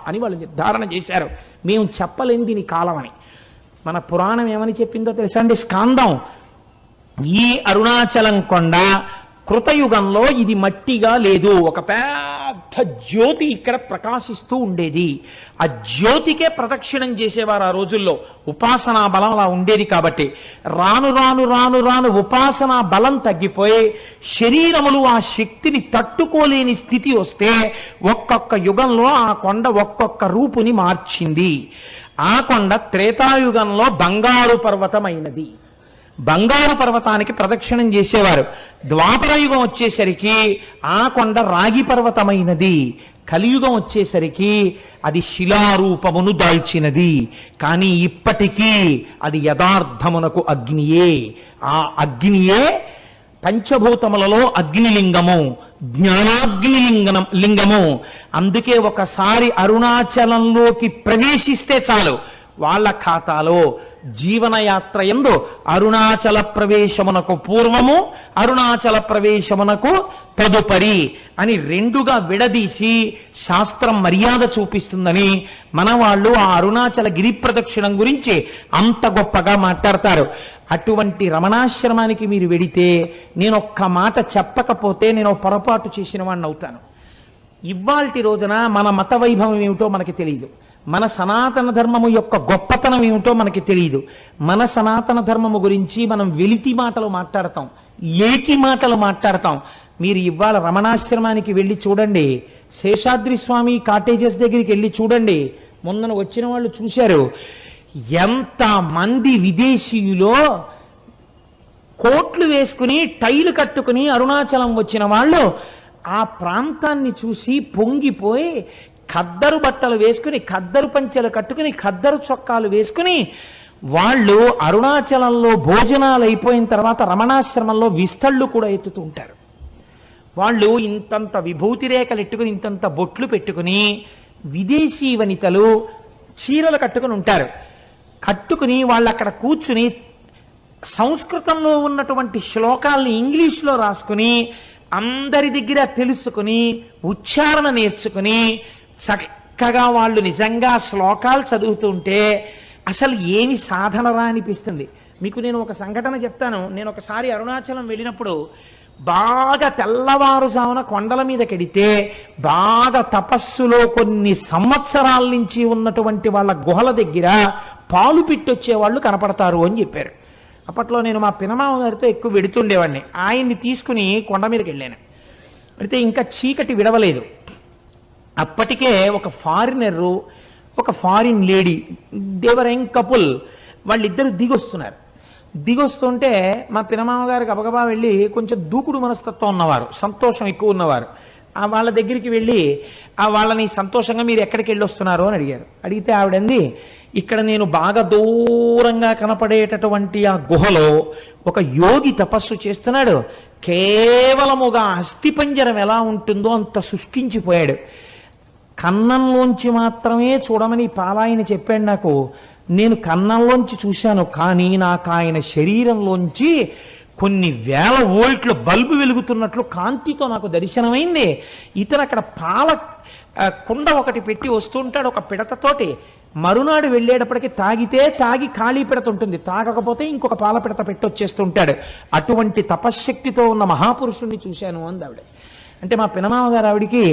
Speaker 1: అని వాళ్ళు నిర్ధారణ చేశారు. మేము చెప్పలేం దీని కాలం అని. మన పురాణం ఏమని చెప్పిందో తెలుసా అండి, స్కాందం. ఈ అరుణాచలం కొండ కృతయుగంలో ఇది మట్టిగా లేదు, ఒక పెద్ద జ్యోతి ఇక్కడ ప్రకాశిస్తూ ఉండేది. ఆ జ్యోతికే ప్రదక్షిణం చేసేవారు ఆ రోజుల్లో. ఉపాసనా బలం అలా ఉండేది. కాబట్టి రాను రాను రాను రాను ఉపాసనా బలం తగ్గిపోయి శరీరములు ఆ శక్తిని తట్టుకోలేని స్థితి వస్తే ఒక్కొక్క యుగంలో ఆ కొండ ఒక్కొక్క రూపుని మార్చింది. ఆ కొండ త్రేతాయుగంలో బంగారు పర్వతమైనది. బంగారు పర్వతానికి ప్రదక్షిణం చేసేవారు. ద్వాపర యుగం వచ్చేసరికి ఆ కొండ రాగి పర్వతమైనది. కలియుగం వచ్చేసరికి అది శిలారూపమును దాల్చినది. కానీ ఇప్పటికీ అది యథార్థమునకు అగ్నియే. ఆ అగ్నియే పంచభూతములలో అగ్నిలింగము, లింగము. అందుకే ఒకసారి అరుణాచలంలోకి ప్రవేశిస్తే చాలు, వాళ్ళ ఖాతాలో జీవనయాత్ర యందు అరుణాచల ప్రవేశమునకు పూర్వము, అరుణాచల ప్రవేశమునకు తదుపరి అని రెండుగా విడదీసి శాస్త్రం మర్యాద చూపిస్తుందని మన వాళ్ళు ఆ అరుణాచల గిరి ప్రదక్షిణం గురించి అంత గొప్పగా మాట్లాడతారు. అటువంటి రమణాశ్రమానికి మీరు వెడితే నేను ఒక్క మాట చెప్పకపోతే నేను పొరపాటు చేసిన వాడిని అవుతాను. ఇవాల్టి రోజున మన మత వైభవం ఏమిటో మనకి తెలియదు, మన సనాతన ధర్మము యొక్క గొప్పతనం ఏమిటో మనకి తెలియదు. మన సనాతన ధర్మము గురించి మనం వెలితి మాటలు మాట్లాడతాం, ఏకి మాటలు మాట్లాడతాం. మీరు ఇవాళ రమణాశ్రమానికి వెళ్ళి చూడండి, శేషాద్రి స్వామి కాటేజెస్ దగ్గరికి వెళ్ళి చూడండి. మొన్న వచ్చిన వాళ్ళు చూశారు, ఎంత మంది విదేశీయులో కోట్లు వేసుకుని టైలు కట్టుకుని అరుణాచలం వచ్చిన వాళ్ళు ఆ ప్రాంతాన్ని చూసి పొంగిపోయి ఖద్దరు బట్టలు వేసుకుని, ఖద్దరు పంచెలు కట్టుకుని, ఖద్దరు చొక్కాలు వేసుకుని వాళ్ళు అరుణాచలంలో భోజనాలు అయిపోయిన తర్వాత రమణాశ్రమంలో విస్తళ్ళు కూడా ఎత్తుతూ ఉంటారు. వాళ్ళు ఇంతంత విభూతి రేఖలు ఎట్టుకుని, ఇంతంత బొట్లు పెట్టుకుని, విదేశీ వనితలు చీరలు కట్టుకుని ఉంటారు. కట్టుకుని వాళ్ళు అక్కడ కూర్చుని సంస్కృతంలో ఉన్నటువంటి శ్లోకాలని ఇంగ్లీష్లో రాసుకుని అందరి దగ్గర తెలుసుకుని ఉచ్చారణ నేర్చుకుని చక్కగా వాళ్ళు నిజంగా శ్లోకాలు చదువుతుంటే అసలు ఏమి సాధనరా అనిపిస్తుంది. మీకు నేను ఒక సంఘటన చెప్తాను. నేను ఒకసారి అరుణాచలం వెళ్ళినప్పుడు బాగా తెల్లవారుజామున కొండల మీదకెడితే బాగా తపస్సులో కొన్ని సంవత్సరాల నుంచి ఉన్నటువంటి వాళ్ళ గుహల దగ్గర పాలు పిట్టొచ్చే వాళ్ళు కనపడతారు అని చెప్పారు. అప్పట్లో నేను మా పినమామ గారితో ఎక్కువ వెడుతుండేవాడిని. ఆయన్ని తీసుకుని కొండ మీదకి వెళ్ళాను. అయితే ఇంకా చీకటి విడవలేదు. అప్పటికే ఒక ఫారినరు, ఒక ఫారిన్ లేడీ, దేవర్ యంగ్ కపుల్, వాళ్ళిద్దరూ దిగొస్తున్నారు. దిగొస్తుంటే మా పినమామ గారికి గబగబా వెళ్ళి, కొంచెం దూకుడు మనస్తత్వం ఉన్నవారు, సంతోషం ఎక్కువ ఉన్నవారు, వాళ్ళ దగ్గరికి వెళ్ళి వాళ్ళని సంతోషంగా మీరు ఎక్కడికి వెళ్ళి వస్తున్నారు అని అడిగారు. అడిగితే ఆవిడంది, ఇక్కడ నేను బాగా దూరంగా కనపడేటటువంటి ఆ గుహలో ఒక యోగి తపస్సు చేస్తున్నాడు, కేవలముగా అస్థిపంజరం ఎలా ఉంటుందో అంత శుష్కించిపోయాడు, కన్నంలోంచి మాత్రమే చూడమని పాలాయన చెప్పాడు నాకు. నేను కన్నంలోంచి చూశాను, కానీ నాకు ఆయన శరీరంలోంచి కొన్ని వేల వోల్ట్ల బల్బు వెలుగుతున్నట్లు కాంతితో నాకు దర్శనమైంది. ఇతను అక్కడ పాల కుండ ఒకటి పెట్టి వస్తుంటాడు ఒక పిడతతోటి. మరునాడు వెళ్ళేటప్పటికి తాగి ఖాళీ పిడత ఉంటుంది, తాగకపోతే ఇంకొక పాల పిడత పెట్టి వచ్చేస్తుంటాడు. అటువంటి తపశ్శక్తితో ఉన్న మహాపురుషుణ్ణి చూశాను అంది ఆవిడ. అంటే మా పినమామ గారు ఆవిడికి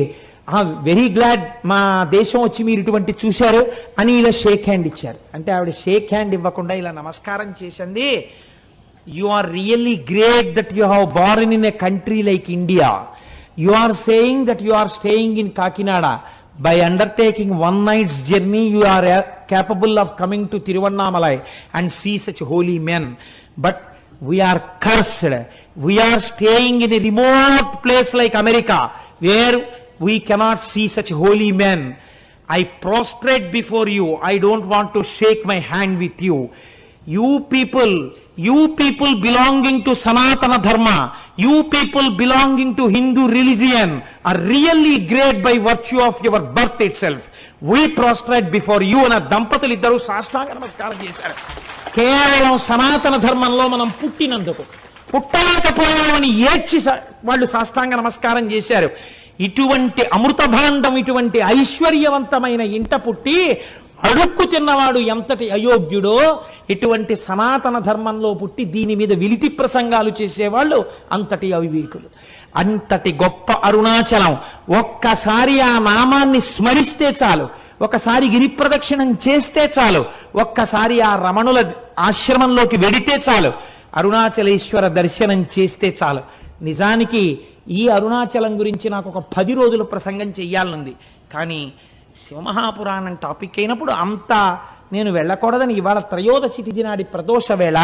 Speaker 1: వెరీ గ్లాడ్ మా దేశం వచ్చి మీరు ఇటువంటి చూశారు అని ఇలా షేక్ హ్యాండ్ ఇచ్చారు. అంటే ఆవిడ షేక్ హ్యాండ్ ఇవ్వకుండా ఇలా నమస్కారం చేసింది. You are really great that you have born in a country like India. You are saying that you are staying in Kakinada. By undertaking one night's journey, you are capable of coming to Tiruvannamalai and see such holy men. But we are cursed. We are staying in a remote place like America, where we cannot see such holy men. I prostrate before you. I don't want to shake my hand with you. You people belonging to Sanatana Dharma, you people belonging to Hindu religion are really great by virtue of your birth itself. We prostrate before you. అన్న దంపతులు ఇద్దరు సాష్టాంగ నమస్కారం చేశారు. కేవలం సనాతన ధర్మంలో మనం పుట్టినందుకు, పుట్టలేకపోయామని ఏడ్చి వాళ్ళు సాష్టాంగ నమస్కారం చేశారు. ఇటువంటి అమృత భాండం, ఇటువంటి ఐశ్వర్యవంతమైన ఇంట పుట్టి అడుక్కు తిన్నవాడు ఎంతటి అయోగ్యుడో, ఇటువంటి సనాతన ధర్మంలో పుట్టి దీని మీద విలితి ప్రసంగాలు చేసేవాళ్ళు అంతటి అవివేకులు. అంతటి గొప్ప అరుణాచలం. ఒక్కసారి ఆ నామాన్ని స్మరిస్తే చాలు, ఒకసారి గిరి ప్రదక్షిణం చేస్తే చాలు, ఒక్కసారి ఆ రమణుల ఆశ్రమంలోకి వెడితే చాలు, అరుణాచలేశ్వర దర్శనం చేస్తే చాలు. నిజానికి ఈ అరుణాచలం గురించి నాకు ఒక 10 రోజుల ప్రసంగం చెయ్యాలనుంది. కానీ శివమహాపురాణం టాపిక్ అయినప్పుడు అంతా నేను వెళ్ళకూడదని ఇవాళ త్రయోదశి తిథి నాడి ప్రదోష వేళ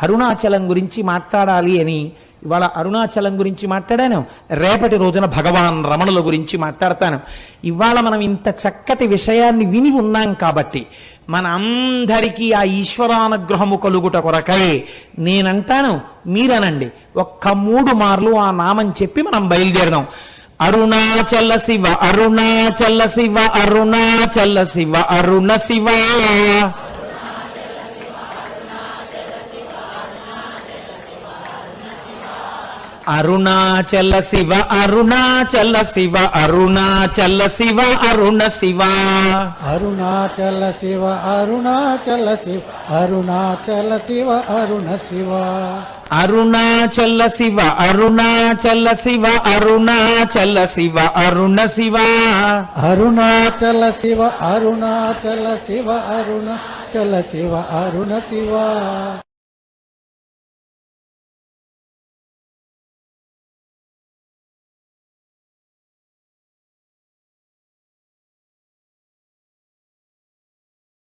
Speaker 1: అరుణాచలం గురించి మాట్లాడాలి అని ఇవాళ అరుణాచలం గురించి మాట్లాడాను. రేపటి రోజున భగవాన్ రమణుల గురించి మాట్లాడతాను. ఇవాళ మనం ఇంత చక్కటి విషయాన్ని విని ఉన్నాం కాబట్టి మన అందరికీ ఆ ఈశ్వరానుగ్రహము కలుగుట కొరకై నేనంటాను, మీరనండి, ఒక్క 3 మార్లు ఆ నామం చెప్పి మనం బయలుదేరదాం. అరుణాచల శివ, అరుణాచల శివ, అరుణాచల శివ, అరుణ శివ. అరుణాచల శివ, అరుణాచల శివ, అరుణాచల శివ, అరుణ శివ.
Speaker 2: అరుణాచల శివ, అరుణాచల శివ, అరుణాచల శివ, అరుణ శివ.
Speaker 1: అరుణాచల శివ, అరుణాచల శివ, అరుణాచల శివ, అరుణ శివ.
Speaker 2: అరుణాచల శివ, అరుణాచల శివ, అరుణాచల శివ, అరుణ శివ.